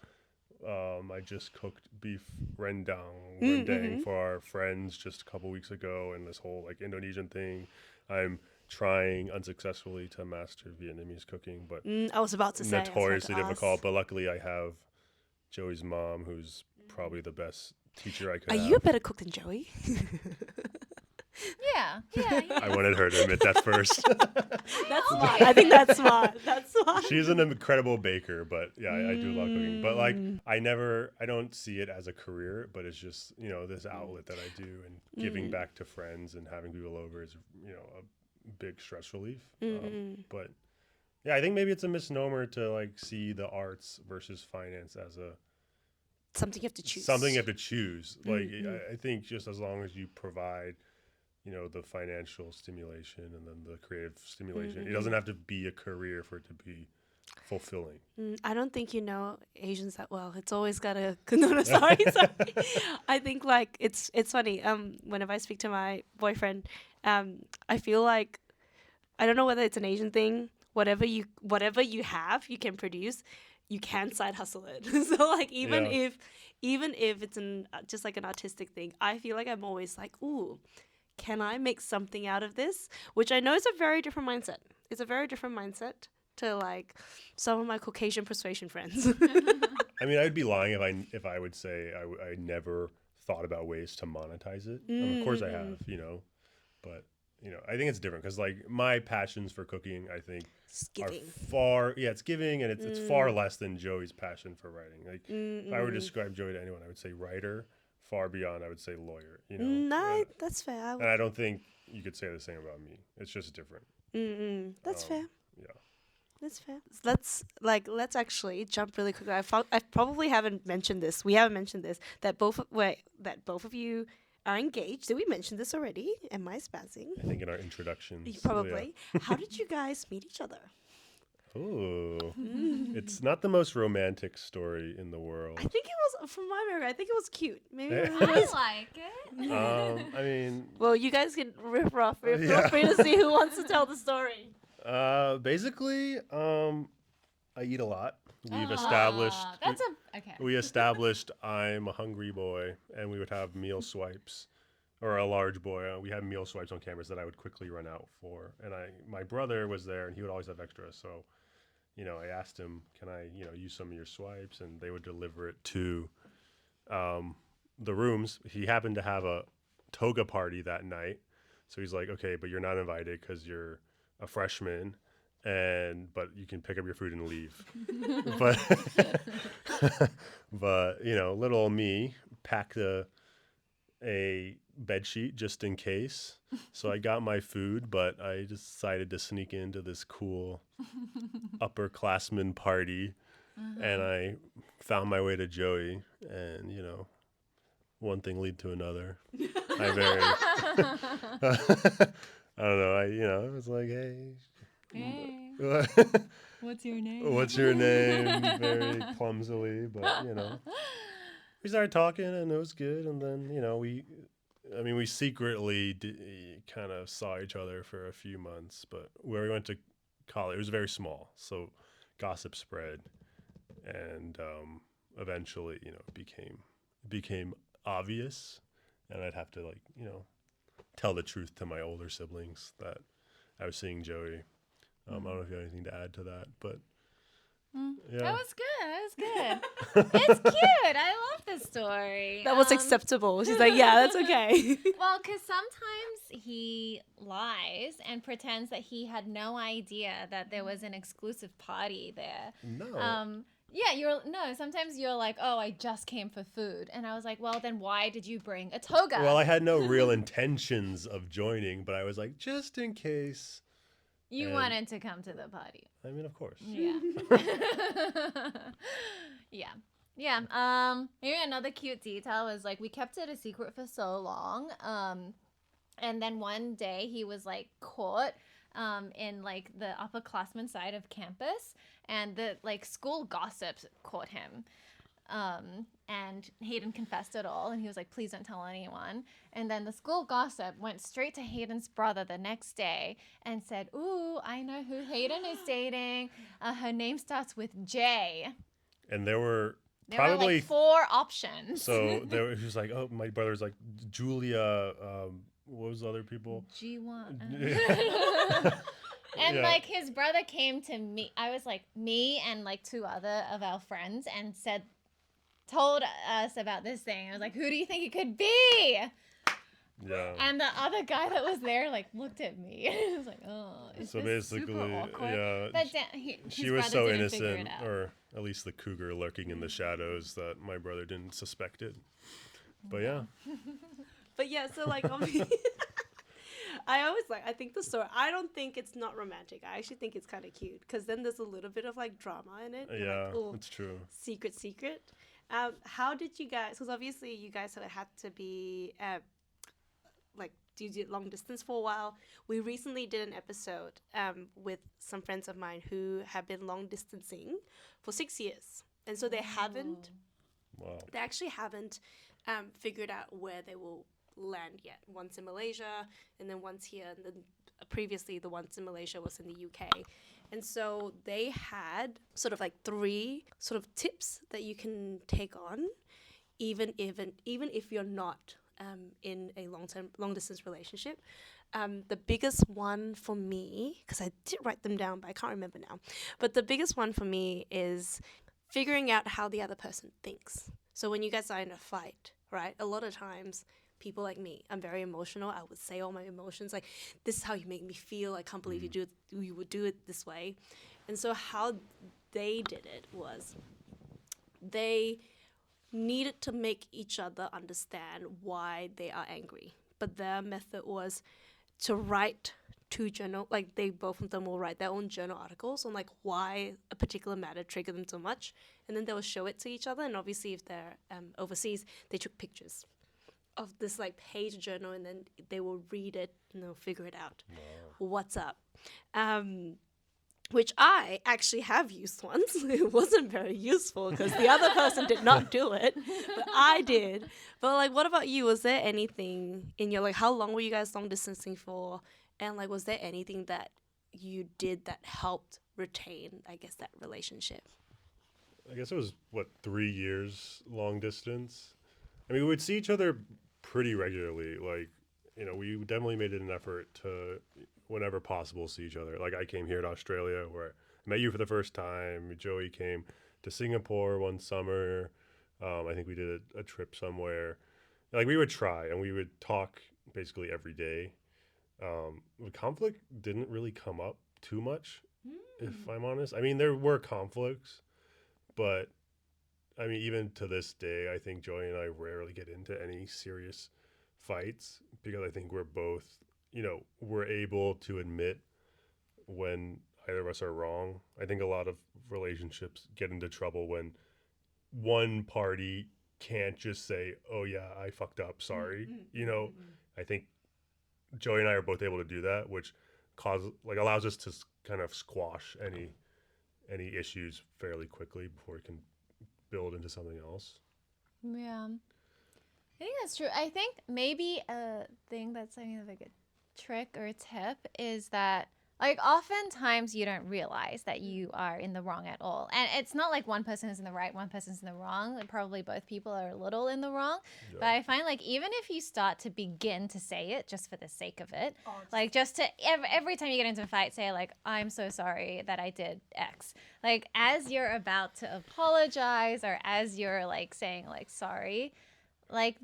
I just cooked beef rendang for our friends just a couple weeks ago, and this whole like Indonesian thing. I'm trying unsuccessfully to master Vietnamese cooking, but I was about to say notoriously difficult. But luckily, I have Joey's mom, who's probably the best teacher I could Are have. you a better cook than Joey? Yeah. I wanted her to admit that first. That's smart. I think that's smart. That's smart. She's an incredible baker, but yeah, I do love cooking. But like, I don't see it as a career, but it's just, you know, this outlet that I do, and giving back to friends and having people over is, you know, a big stress relief. But yeah, I think maybe it's a misnomer to like see the arts versus finance as Something you have to choose. something you have to choose. Like, I think just as long as you provide, you know, the financial stimulation and then the creative stimulation, it doesn't have to be a career for it to be fulfilling. I don't think you know Asians that well. It's always got a no, sorry. I think like it's funny. Whenever I speak to my boyfriend, I feel like I don't know whether it's an Asian thing. Whatever you have, you can produce. You can side hustle it. So like even if it's just like an artistic thing, I feel like I'm always like, ooh, can I make something out of this? Which I know is a very different mindset. It's a very different mindset to like some of my Caucasian persuasion friends. I mean, I'd be lying if I would say I never thought about ways to monetize it. Of course I have, you know, but you know, I think it's different because like my passions for cooking, I think It's giving. it's giving, and it's far less than Joey's passion for writing. Like if I were to describe Joey to anyone, I would say writer. Far beyond, I would say lawyer. You know, No, that's fair. and I don't think you could say the same about me. It's just different. That's fair. Yeah. That's fair. Let's actually jump really quickly. I probably haven't mentioned this. We haven't mentioned this. That both of you are engaged. Did we mention this already? Am I spazzing? I think in our introductions. Probably. How did you guys meet each other? Oh, it's not the most romantic story in the world. I think it was, from my memory, I think it was cute. Maybe it I was. like it. I mean, Well, you guys can rip off. Feel free to see who wants to tell the story. basically, I eat a lot. We've established. We established I'm a hungry boy, and we would have meal swipes, or a large boy. We had meal swipes on cameras that I would quickly run out for, and my brother was there, and he would always have extra. So, you know, I asked him, "Can I, you know, use some of your swipes?" And they would deliver it to the rooms. He happened to have a toga party that night, so he's like, "Okay, but you're not invited because you're a freshman." But you can pick up your food and leave. but you know, little me packed a bed sheet just in case. So I got my food, but I decided to sneak into this cool upperclassman party, and I found my way to Joey, and you know, one thing lead to another. I don't know. I was like, hey. Hey, what's your name? What's your name? Very clumsily, but you know, we started talking and it was good. And then you know we I mean, we secretly kind of saw each other for a few months, but where we went to college, it was very small, so gossip spread, and eventually, it became obvious, and I'd have to tell the truth to my older siblings that I was seeing Joey. I don't know if you have anything to add to that, but yeah, That was good. It's cute. I love this story. That was acceptable. She's like, yeah, that's okay. Well, because sometimes he lies and pretends that he had no idea that there was an exclusive party there. no. Yeah, sometimes you're like, oh, I just came for food. And I was like, well, then why did you bring a toga? Well, I had no real intentions of joining, but I was like, just in case. You And- wanted to come to the party. I mean, of course. Yeah. Yeah. Yeah. Maybe another cute detail is like we kept it a secret for so long. And then one day he was like caught in like the upperclassmen side of campus, and the like school gossips caught him. And Hayden confessed it all, and he was like, please don't tell anyone. And then the school gossip went straight to Hayden's brother the next day and said, ooh, I know who Hayden is dating. Her name starts with J. And there were There were probably like 4 options. so he was like, oh, my brother's like Julia. What was the other people? G1. And Yeah. like his brother came to me. I was like me and like 2 other of our friends and told us about this thing. I was like, who do you think it could be? Yeah. And the other guy that was there like looked at me. I was like, oh, is So this super basically, awkward? yeah, But she his was brother so didn't figure innocent, it out. or at least the cougar lurking in the shadows, that my brother didn't suspect it. But yeah, But yeah, so like, I think the story, I don't think it's not romantic. I actually think it's kind of cute because then there's a little bit of like drama in it. You're yeah, like, "Oh, it's true. secret. How did you guys, because obviously you guys sort of had to be like, do you do long distance for a while? We recently did an episode with some friends of mine who have been long distancing for 6 years. And so they Wow. actually haven't figured out where they will land yet. Once in Malaysia and then once here, and then previously the ones in Malaysia was in the UK. And so they had sort of like 3 sort of tips that you can take on even if you're not in a long distance relationship. The biggest one for me, because I did write them down but I can't remember now, but the biggest one for me is figuring out how the other person thinks. So when you guys are in a fight, right, a lot of times people like me, I'm very emotional. I would say all my emotions, like, this is how you make me feel. I can't believe you would do it this way. And so how they did it was they needed to make each other understand why they are angry. But their method was to write 2 journal, like they both of them will write their own journal articles on like why a particular matter triggered them so much, and then they will show it to each other. And obviously if they're overseas, they took pictures of this like page journal, and then they will read it and they'll figure it out. Wow. What's up. Which I actually have used once. It wasn't very useful because the other person did not do it, but I did. But like, what about you? Was there anything in your, like, how long were you guys long distancing for? And like, was there anything that you did that helped retain, I guess, that relationship? I guess it was 3 years long distance. I mean, we would see each other pretty regularly. Like, we definitely made it an effort to, whenever possible, see each other. Like, I came here to Australia where I met you for the first time. Joey came to Singapore one summer. I think we did a trip somewhere. Like, we would try and we would talk basically every day. The conflict didn't really come up too much, if I'm honest. I mean, there were conflicts, but I mean, even to this day, I think Joey and I rarely get into any serious fights because I think we're both, we're able to admit when either of us are wrong. I think a lot of relationships get into trouble when one party can't just say, oh yeah, I fucked up, sorry. I think Joey and I are both able to do that, which allows us to kind of squash any issues fairly quickly before we can build into something else. Yeah. I think that's true. I think maybe a thing that's kind of like a trick or a tip is that like oftentimes you don't realize that you are in the wrong at all. And it's not like one person is in the right, one person's in the wrong. Like probably both people are a little in the wrong. Yeah. But I find like even if you start to begin to say it just for the sake of it, like just to every time you get into a fight, say like, I'm so sorry that I did X. Like as you're about to apologize or as you're like saying like sorry, like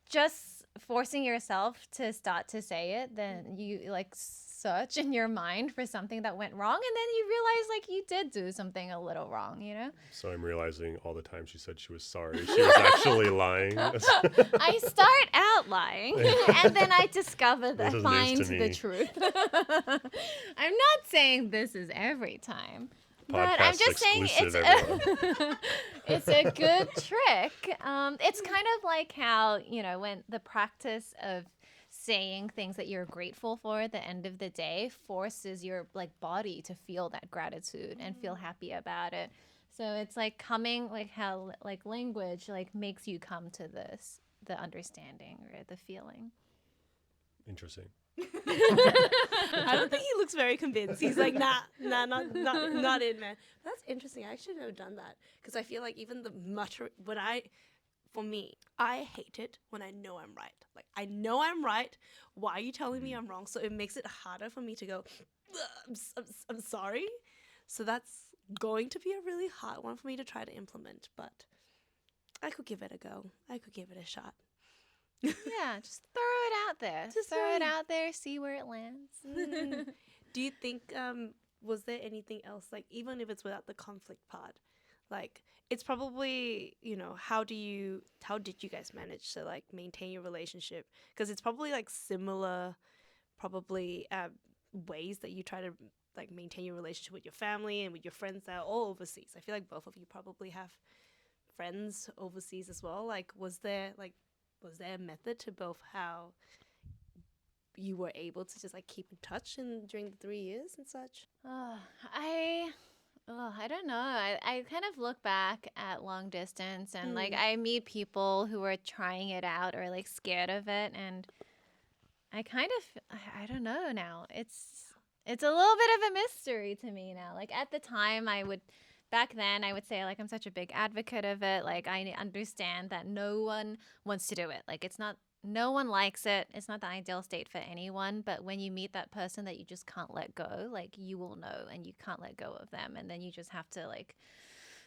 just forcing yourself to start to say it, then you like search in your mind for something that went wrong, and then you realize like you did do something a little wrong, you know? So I'm realizing all the time she said she was sorry, she was actually lying. I start out lying and then I discover This that is news find to the me. truth. I'm not saying this is every time. But I'm Podcast just saying exclusive, everyone. it's a good trick. It's kind of like how, you know, when the practice of saying things that you're grateful for at the end of the day forces your like body to feel that gratitude and feel happy about it. So it's like coming like how like language like makes you come to the understanding or the feeling. Interesting. I don't think he looks very convinced. He's like, not in, man. That's interesting. I actually never done that because I feel like even the mutter for me, I hate it when I know I'm right. Like I know I'm right. Why are you telling me I'm wrong? So it makes it harder for me to go, I'm sorry. So that's going to be a really hard one for me to try to implement, but I could give it a go. I could give it a shot. Yeah, just throw it out there. Just throw throw it it. out there, see where it lands. Do you think was there anything else, like even if it's without the conflict part, like it's probably, you know, how did you guys manage to like maintain your relationship? Because it's probably like similar probably ways that you try to like maintain your relationship with your family and with your friends that are all overseas. I feel like both of you probably have friends overseas as well. Like was there a method to both how you were able to just like keep in touch during the 3 years and such? I don't know. I kind of look back at long distance and like I meet people who are trying it out or like scared of it, and I kind of I don't know now. It's a little bit of a mystery to me now. Like at the time back then I would say like I'm such a big advocate of it. Like I understand that no one wants to do it. Like no one likes it. It's not the ideal state for anyone. But when you meet that person that you just can't let go, like you will know and you can't let go of them. And then you just have to like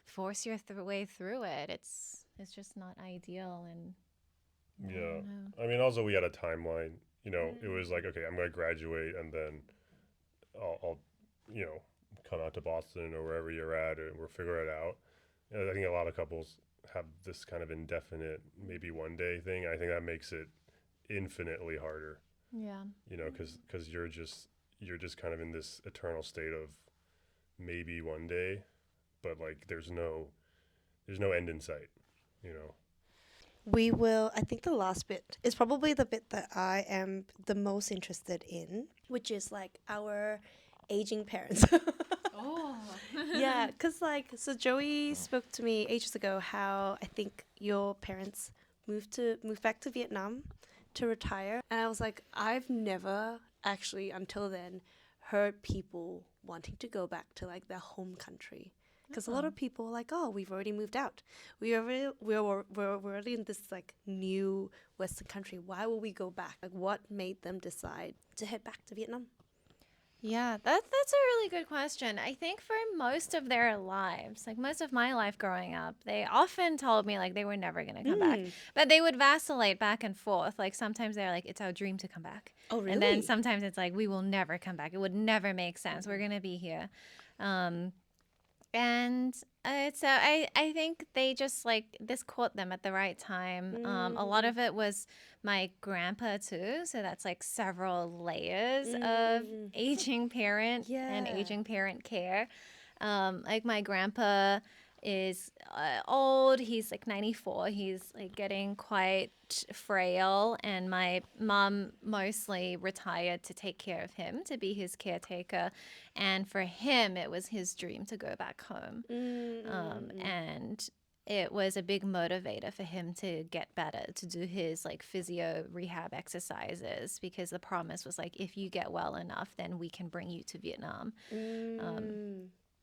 force your way through it. It's just not ideal. And I Yeah. don't know. I mean, also we had a timeline. You know, it was like, okay, I'm going to graduate and then I'll, you know, come out to Boston or wherever you're at and we'll figure it out. And I think a lot of couples have this kind of indefinite, maybe one day thing. I think that makes it infinitely harder, Yeah. you know, because you're just kind of in this eternal state of maybe one day, but like there's no end in sight, you know. We will, I think the last bit is probably the bit that I am the most interested in, which is like our aging parents. Oh. Yeah, because like, so Joey spoke to me ages ago how I think your parents moved back to Vietnam to retire. And I was like, I've never actually until then heard people wanting to go back to like their home country. Because a lot of people are like, oh, we've already moved out. We're already in this like new Western country. Why will we go back? Like, what made them decide to head back to Vietnam? Yeah, that's a really good question. I think for most of their lives, like most of my life growing up, they often told me like they were never going to come back. But they would vacillate back and forth. Like sometimes they're like, it's our dream to come back. Oh, really? And then sometimes it's like, we will never come back. It would never make sense. We're going to be here. And so I think they just like this caught them at the right time. A lot of it was my grandpa too. So that's like several layers of aging parent and Yeah. aging parent care. Like my grandpa is old. He's like 94. He's like getting quite frail, and my mom mostly retired to take care of him, to be his caretaker. And for him, it was his dream to go back home. And it was a big motivator for him to get better, to do his like physio rehab exercises, because the promise was like, if you get well enough, then we can bring you to Vietnam.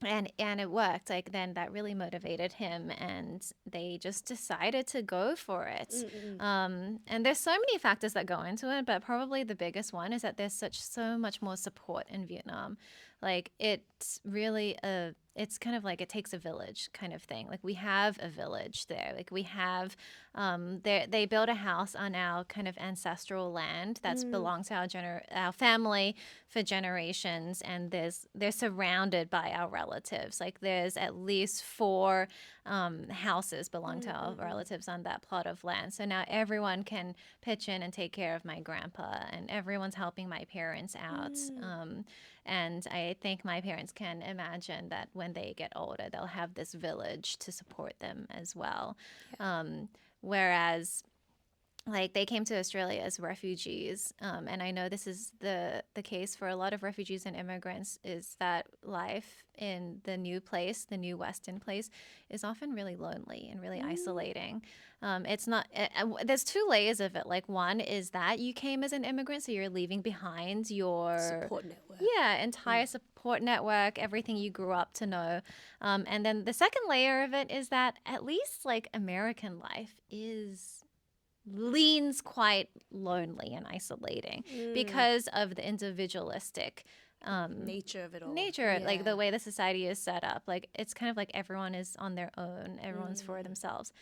And it worked. Like, then that really motivated him, and they just decided to go for it. And there's so many factors that go into it, but probably the biggest one is that there's so much more support in Vietnam. Like, it's really it's kind of like it takes a village kind of thing. Like, we have a village there. Like, we have they built a house on our kind of ancestral land that's belonged to our family for generations, and they're surrounded by our relatives. Like, there's at least 4 houses belong to our relatives on that plot of land. So now everyone can pitch in and take care of my grandpa, and everyone's helping my parents out. And I think my parents can imagine that when they get older, they'll have this village to support them as well. Whereas, like, they came to Australia as refugees, and I know this is the case for a lot of refugees and immigrants, is that life in the new place, the new Western place, is often really lonely and really isolating. It's not. There's 2 layers of it. Like, one is that you came as an immigrant, so you're leaving behind your Support network. entire support network, everything you grew up to know. And then the second layer of it is that at least like American life leans quite lonely and isolating because of the individualistic Nature of it all. like the way the society is set up. Like, it's kind of like everyone is on their own, everyone's for themselves.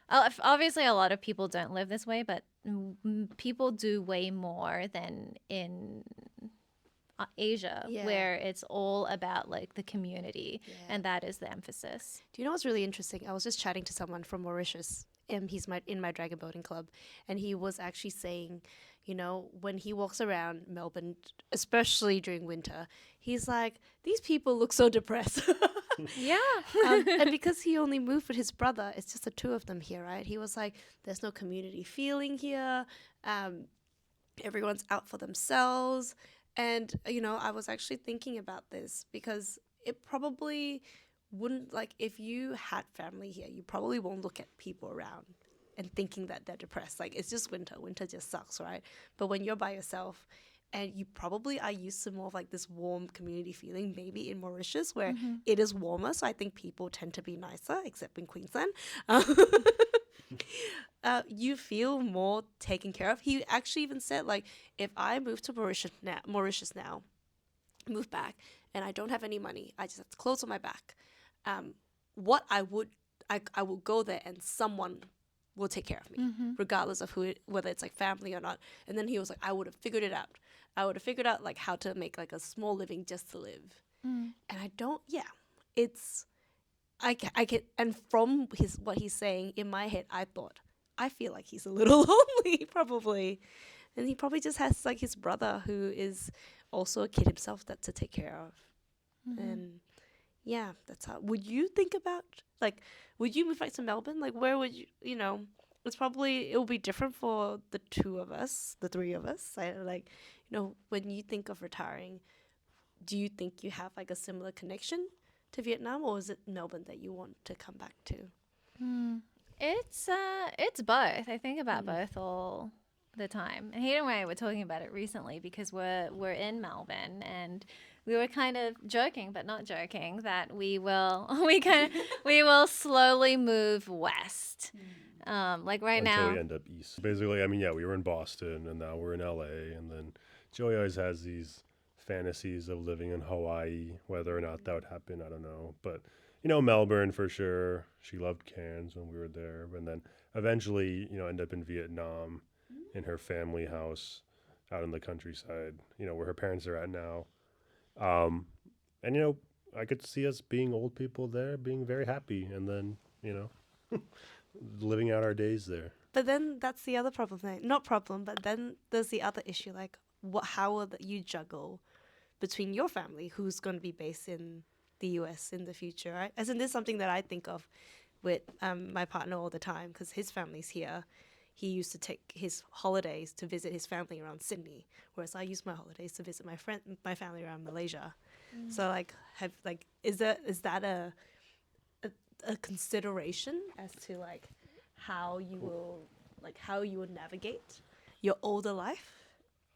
Obviously a lot of people don't live this way, but people do way more than in Asia, where it's all about like the community, and that is the emphasis. Do you know what's really interesting? I was just chatting to someone from Mauritius. He's in my dragon boating club, and he was actually saying, you know, when he walks around Melbourne, especially during winter, he's like, these people look so depressed. And because he only moved with his brother, it's just the 2 of them here, right? He was like, there's no community feeling here. Everyone's out for themselves. And, you know, I was actually thinking about this because it probably wouldn't, like, if you had family here, you probably won't look at people around and thinking that they're depressed. Like, it's just winter. Winter just sucks, right? But when you're by yourself, and you probably are used to more of like this warm community feeling, maybe in Mauritius where it is warmer. So I think people tend to be nicer, except in Queensland. You feel more taken care of. He actually even said, like, if I move to Mauritius now, move back, and I don't have any money, I just have clothes on my back. What I will go there and someone will take care of me, regardless of whether it's like family or not. And then he was like, I would have figured it out. I would have figured out like how to make like a small living just to live. And I don't, I can, and from what he's saying in my head, I thought, I feel like he's a little lonely probably. And he probably just has like his brother who is also a kid himself that to take care of. And yeah, that's how. Would you think about, like, would you move back to Melbourne? Like, where would you, you know, it'll be different for the 2 of us, the 3 of us. Like, you know, when you think of retiring, do you think you have like a similar connection to Vietnam, or is it Melbourne that you want to come back to? It's both. I think about both all the time. And Hayden and I were talking about it recently because we're in Melbourne, and we were kind of joking, but not joking, that we will slowly move west. Like right until now, we end up east. Basically, I mean, yeah, we were in Boston, and now we're in LA, and then Joey always has these fantasies of living in Hawaii. Whether or not that would happen, I don't know. But, you know, Melbourne for sure. She loved Cairns when we were there, and then eventually, you know, end up in Vietnam in her family house out in the countryside, you know, where her parents are at now. And, you know, I could see us being old people there, being very happy, and then, you know, living out our days there. But then that's the other problem. Not problem, but then there's the other issue. Like, how will you juggle between your family, who's going to be based in the US in the future, right? As in, this is something that I think of with my partner all the time, because his family's here. He used to take his holidays to visit his family around Sydney, whereas I use my holidays to visit my family around Malaysia. So like, is that a a consideration as to like how you would navigate your older life?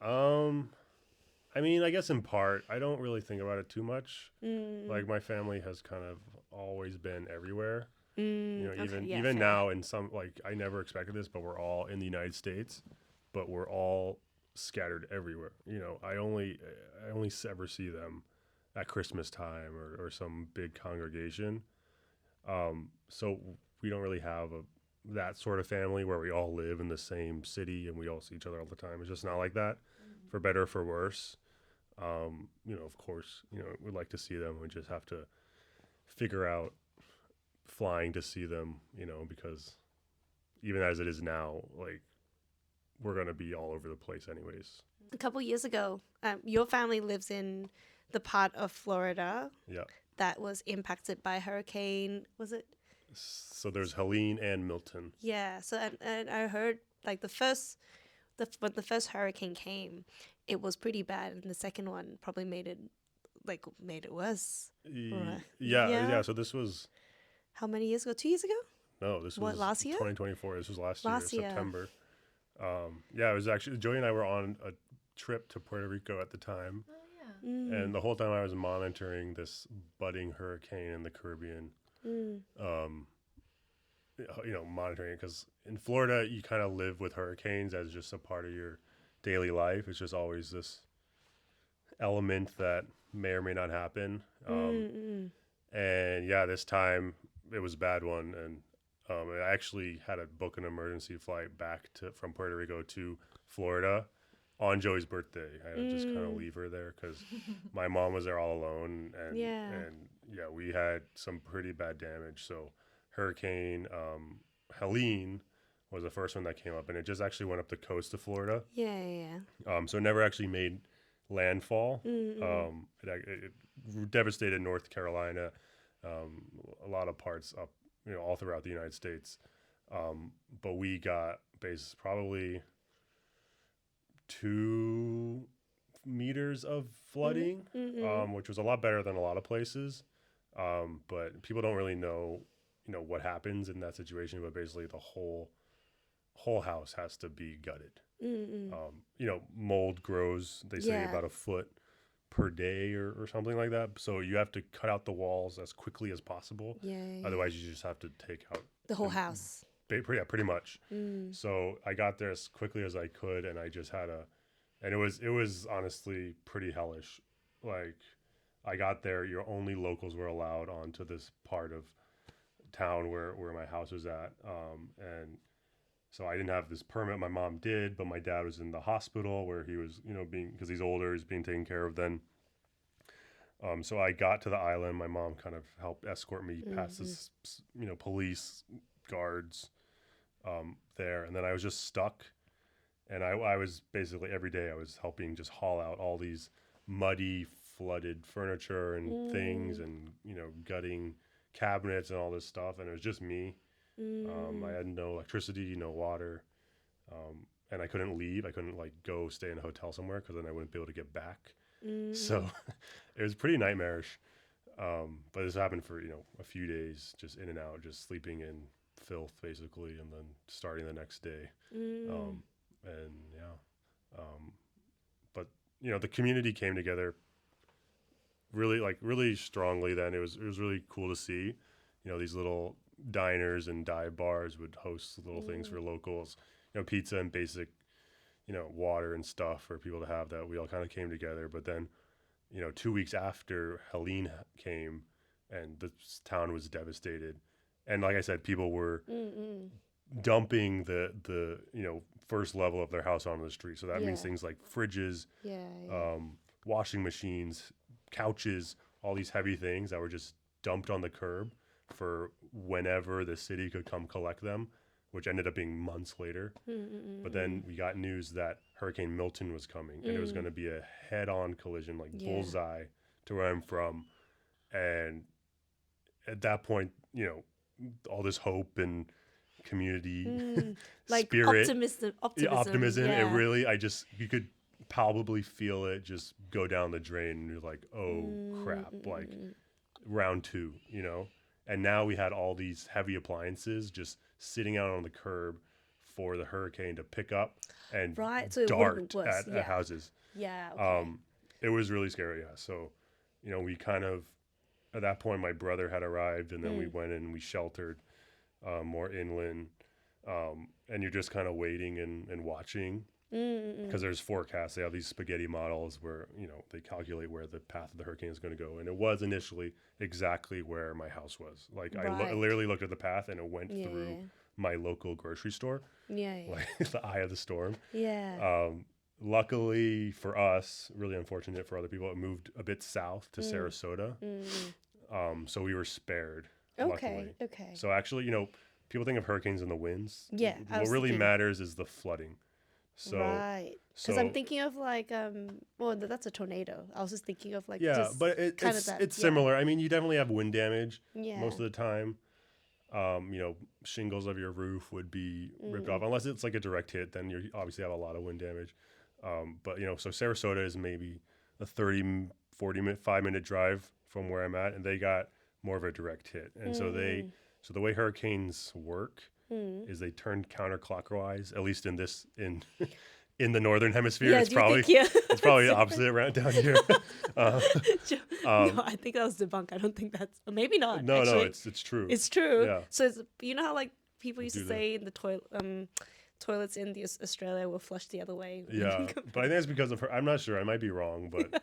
I mean, I guess in part, I don't really think about it too much. Like my family has kind of always been everywhere. You know, Okay, yeah, even fair. now in some, like, I never expected this, but we're all in the United States, but we're all scattered everywhere. You know, I only ever see them at Christmas time or some big congregation. So we don't really have that sort of family where we all live in the same city and we all see each other all the time. It's just not like that, for better or for worse. You know, of course, you know, we'd like to see them. We just have to figure out flying to see them, you know, because even as it is now, like, we're going to be all over the place anyways. A couple years ago, your family lives in the part of Florida Yeah. that was impacted by hurricane. Was it? So there's Helene and Milton. Yeah. So and I heard like when the first hurricane came, it was pretty bad, and the second one probably made it worse. Right. Yeah. So this was, How many years ago? 2 years ago? no, this What, was last year? 2024. This was last Last year, year. September. Yeah, it was actually, Joey and I were on a trip to Puerto Rico at the time. Oh yeah. And the whole time I was monitoring this budding hurricane in the Caribbean, you know, monitoring it because in Florida, you kind of live with hurricanes as just a part of your daily life. It's just always this element that may or may not happen. And yeah, this time it was a bad one. And I actually had to book an emergency flight back from Puerto Rico to Florida on Joey's birthday. I had to just kind of leave her there because my mom was there all alone. And yeah, we had some pretty bad damage. So Hurricane Helene was the first one that came up, and it just actually went up the coast of Florida. Yeah. So it never actually made landfall. It devastated North Carolina, a lot of parts up, you know, all throughout the United States. But we got probably 2 meters of flooding, which was a lot better than a lot of places. But people don't really know, you know, what happens in that situation. But basically, the whole house has to be gutted. You know, mold grows, they say, about a foot per day or something like that. So you have to cut out the walls as quickly as possible. Otherwise, you just have to take out The whole house. Yeah, pretty much. So I got there as quickly as I could, and I just had and it was honestly pretty hellish. Like, I got there, your only locals were allowed onto this part of town where my house was at, and so I didn't have this permit. My mom did, but my dad was in the hospital where he was, you know, because he's older, he's being taken care of then. So I got to the island. My mom kind of helped escort me past this, you know, police guards there, and then I was just stuck. And I was basically every day I was helping just haul out all these muddy, flooded furniture and things, and, you know, gutting cabinets and all this stuff. And it was just me. I had no electricity, no water, and I couldn't leave. I couldn't like go stay in a hotel somewhere because then I wouldn't be able to get back. So it was pretty nightmarish. But this happened for, you know, a few days, just in and out, just sleeping in filth basically, and then starting the next day. And yeah, but you know, the community came together really strongly. Then it was really cool to see, you know, these little diners and dive bars would host little things for locals, you know, pizza and basic, you know, water and stuff for people to have. That we all kind of came together. But then, you know, 2 weeks after Helene came and the town was devastated, and like I said, people were dumping the you know, first level of their house onto the street. So that means things like fridges, washing machines, couches, all these heavy things that were just dumped on the curb for whenever the city could come collect them, which ended up being months later. But then we got news that Hurricane Milton was coming, and it was going to be a head-on collision, like bullseye to where I'm from. And at that point, you know, all this hope and community like spirit, optimism. It really, you could palpably feel it just go down the drain, and you're like, oh crap, like round 2, you know. And now we had all these heavy appliances just sitting out on the curb for the hurricane to pick up and Right, so it would have been dart worse. at houses. Yeah. Okay. It was really scary. Yeah. So, we kind of, at that point, my brother had arrived, and then we went in and we sheltered more inland. And you're just kind of waiting and watching because there's forecasts. They have these spaghetti models where, they calculate where the path of the hurricane is going to go. And it was initially exactly where my house was. Like I Right. literally looked at the path and it went Yeah. through my local grocery store, Yeah. Yeah. like the eye of the storm. Yeah. Luckily for us, really unfortunate for other people, it moved a bit south to Sarasota. So we were spared. Okay. Luckily. Okay. So actually, people think of hurricanes and the winds. Yeah, I What was really thinking- matters is the flooding. So right. Because I'm thinking of like well, that's a tornado. I was just thinking of like yeah, just but kind of it's that, it's yeah. similar. I mean, you definitely have wind damage Yeah. most of the time. Shingles of your roof would be ripped off unless it's like a direct hit. Then you obviously have a lot of wind damage. But so Sarasota is maybe a 30, 40-minute, 5-minute drive from where I'm at, and they got more of a direct hit. And so the way hurricanes work is they turn counterclockwise. At least in in the northern hemisphere, Yeah, it's do you probably think, yeah. it's probably the opposite around down here. No, I think that was debunked. I don't think that's maybe not. No, actually. it's true. It's true. Yeah. So it's, how like people used to Do that. say in the toilets in the Australia will flush the other way. Yeah, but I think it's because of her. I'm not sure. I might be wrong, but I-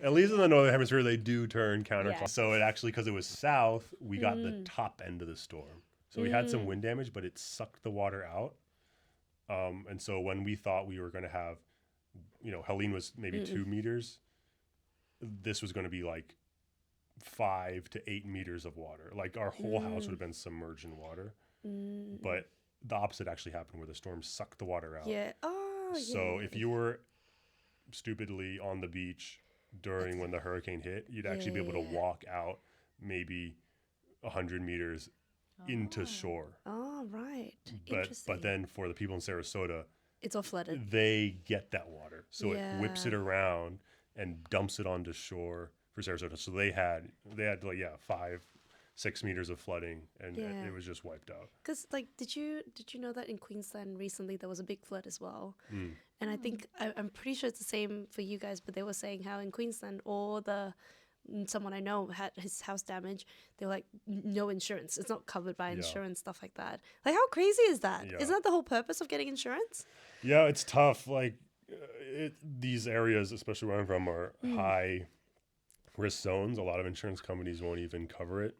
at least in the northern hemisphere, they do turn counterclockwise. Yeah. So it actually, because it was south, we got the top end of the storm. So we had some wind damage, but it sucked the water out. And so when we thought we were going to have, Helene was maybe 2 meters, this was going to be like 5 to 8 meters of water. Like our whole house would have been submerged in water. But the opposite actually happened, where the storm sucked the water out. Yeah. Oh, yeah. So if you were stupidly on the beach during when the hurricane hit, you'd actually be able to Yeah. walk out maybe 100 meters into shore. Oh, right. But Interesting. then for the people in Sarasota, It's all flooded. they get that water. So it whips it Yeah. around and dumps it onto shore for Sarasota. So they had like 5-6 meters of flooding, and Yeah. it was just wiped out. Because like, did you know that in Queensland recently there was a big flood as well? Mm. And I think I'm pretty sure it's the same for you guys. But they were saying how in Queensland, someone I know had his house damaged. They were like, no insurance. It's not covered by Yeah. insurance, stuff like that. Like, how crazy is that? Yeah. not that the whole purpose of getting insurance? Yeah, it's tough. Like these areas, especially where I'm from, are Mm. high risk zones. A lot of insurance companies won't even cover it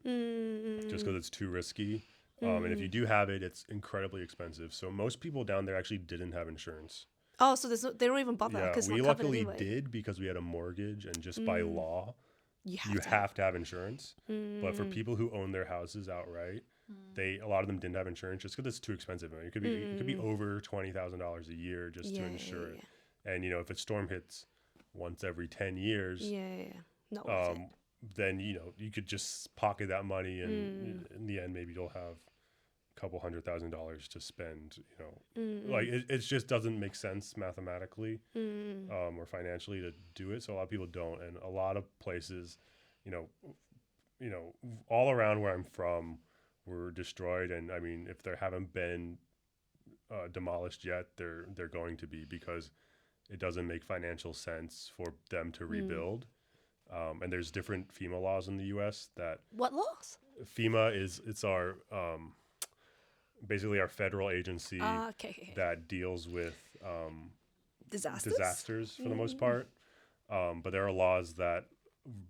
just because it's too risky. And if you do have it, it's incredibly expensive. So most people down there actually didn't have insurance. Oh, so they don't even bother Yeah, because we it's not covered luckily anyway. did because we had a mortgage, and just by law, You you to have to have insurance. But for people who own their houses outright, a lot of them didn't have insurance just because it's too expensive. I mean, it could be over $20,000 a year just to insure it. And if a storm hits once every 10 years, Yeah. Not worth it. then you could just pocket that money, and in the end, maybe you'll have a couple $100,000 to spend. Like it just doesn't make sense mathematically or financially to do it. So a lot of people don't, and a lot of places, all around where I'm from, were destroyed. And I mean, if there haven't been demolished yet, they're going to be, because it doesn't make financial sense for them to rebuild. And there's different FEMA laws in the U.S. that What laws? FEMA it's our basically our federal agency Okay. that deals with Disasters? for the most part. But there are laws that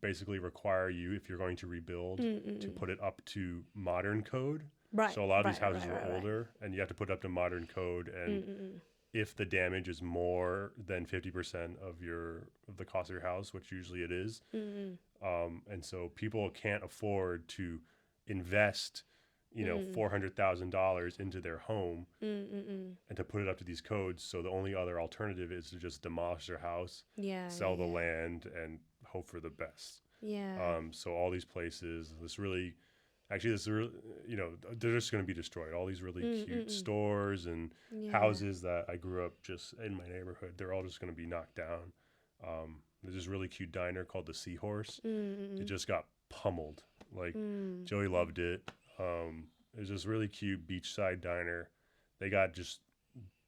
basically require you, if you're going to rebuild, to put it up to modern code. Right. So a lot of these houses right, are right. older, and you have to put it up to modern code. And if the damage is more than 50% of the cost of your house, which usually it is, and so people can't afford to invest, $400,000 into their home and to put it up to these codes. So the only other alternative is to just demolish their house, Yeah. sell the land, and hope for the best. Yeah. So all these places, they're just going to be destroyed. All these really cute stores and houses that I grew up just in my neighborhood, they're all just going to be knocked down. There's this really cute diner called the Seahorse. It just got pummeled. Like Joey loved it. It was this really cute beachside diner. They got just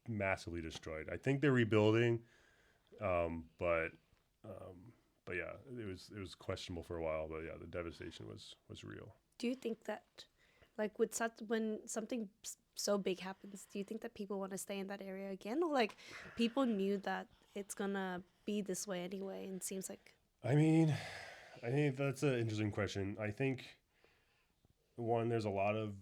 massively destroyed. I think they're rebuilding, but yeah, it was questionable for a while. But yeah, the devastation was real. Do you think that, like, when something so big happens, do you think that people want to stay in that area again, or like people knew that it's gonna be this way anyway, and it seems like? I mean, I think that's an interesting question. I think one, there's a lot of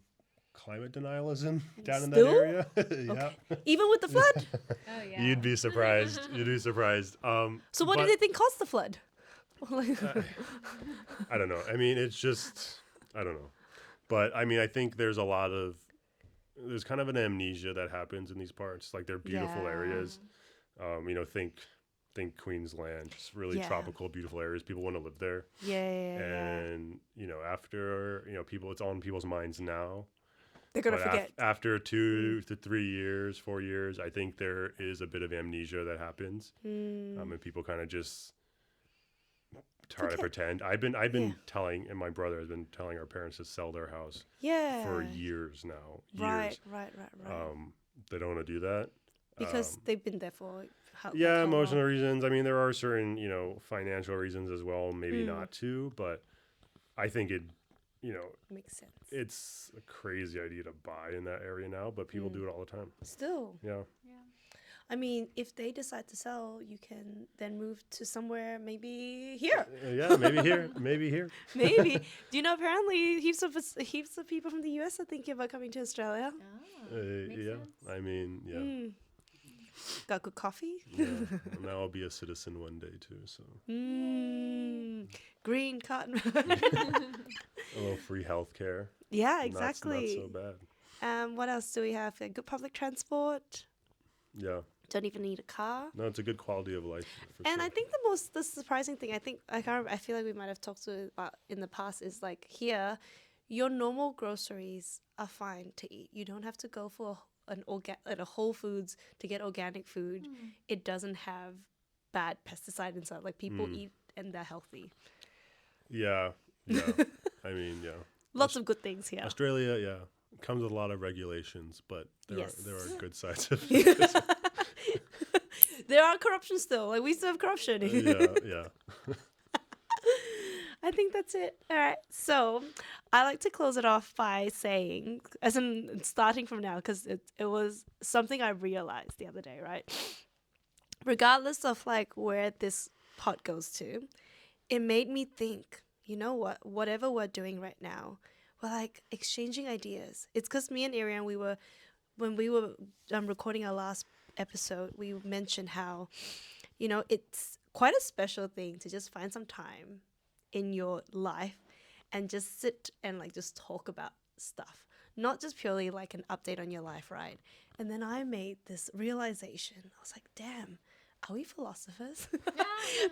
climate denialism down in that Still? area. Yeah. Even with the flood? Oh yeah. You'd be surprised. You'd be surprised. So what but- do they think caused the flood? I don't know. I mean, it's just, I don't know. But I mean, I think there's kind of an amnesia that happens in these parts. Like they're beautiful Yeah. areas. Think Queensland, just really Yeah. tropical, beautiful areas. People want to live there. Yeah. And, after, people, it's on people's minds now. They're gonna But forget. after 2 to 3 years, 4 years, I think there is a bit of amnesia that happens. And people kind of just try to Forget. pretend. I've been Yeah. telling, and my brother has been telling our parents to sell their house Yeah. for years now. Right. They don't want to do that. Because they've been there for how Emotional long? reasons. I mean, there are certain, financial reasons as well, maybe not to, but I think it, Makes sense. it's a crazy idea to buy in that area now, but people do it all the time. Still, Yeah. I mean, if they decide to sell, you can then move to somewhere, maybe here. Yeah, maybe here, maybe here. Maybe. Do you know? Apparently, heaps of people from the US are thinking about coming to Australia. Oh, makes Yeah. sense. I mean, yeah. Got good coffee. Yeah. Now I'll be a citizen one day too, so Green card. a little free health care. Yeah, exactly. Not so bad. What else do we have? Good public transport. Yeah. Don't even need a car. No, it's a good quality of life. For And sure. I think the surprising thing, I feel like we might have talked about in the past, is like here, your normal groceries are fine to eat. You don't have to go for at a Whole Foods to get organic food. It doesn't have bad pesticide inside. Like people eat and they're healthy. Yeah. I mean, yeah. Lots of good things here. Australia, comes with a lot of regulations, but there Yes. are good sides of it. There are corruption still. Like we still have corruption. Yeah. I think that's it. All right. So I like to close it off by saying, as in starting from now, because it was something I realized the other day, right? Regardless of like where this pot goes to, it made me think, you know what? Whatever we're doing right now, we're like exchanging ideas. It's because me and Ariane, when we were recording our last episode, we mentioned how, it's quite a special thing to just find some time in your life and just sit and like just talk about stuff, not just purely like an update on your life, right? And then I made this realization. I was like, damn, are we philosophers?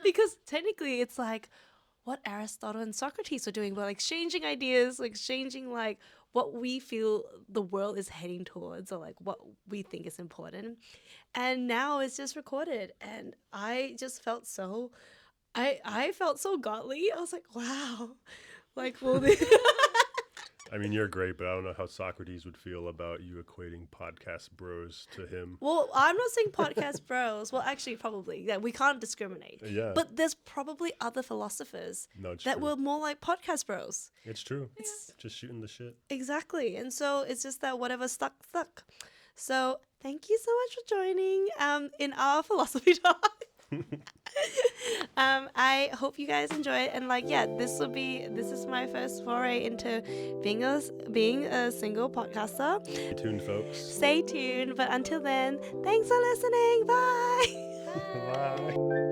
Because technically it's like what Aristotle and Socrates are doing. We're like exchanging ideas, like exchanging like what we feel the world is heading towards, or like what we think is important. And now it's just recorded, and I just felt so I felt so godly. I was like, wow. Like, well, I mean, you're great, but I don't know how Socrates would feel about you equating podcast bros to him. well, I'm not saying podcast bros. Well, actually, probably. Yeah, we can't discriminate. Yeah. But there's probably other philosophers No, it's that true. were more like podcast bros. It's true. It's just shooting the shit. Exactly. And so it's just that whatever stuck. So thank you so much for joining in our philosophy talk. I hope you guys enjoy it, and this is my first foray into being a single podcaster. Stay tuned, folks. Stay tuned, but until then, thanks for listening. Bye. Bye.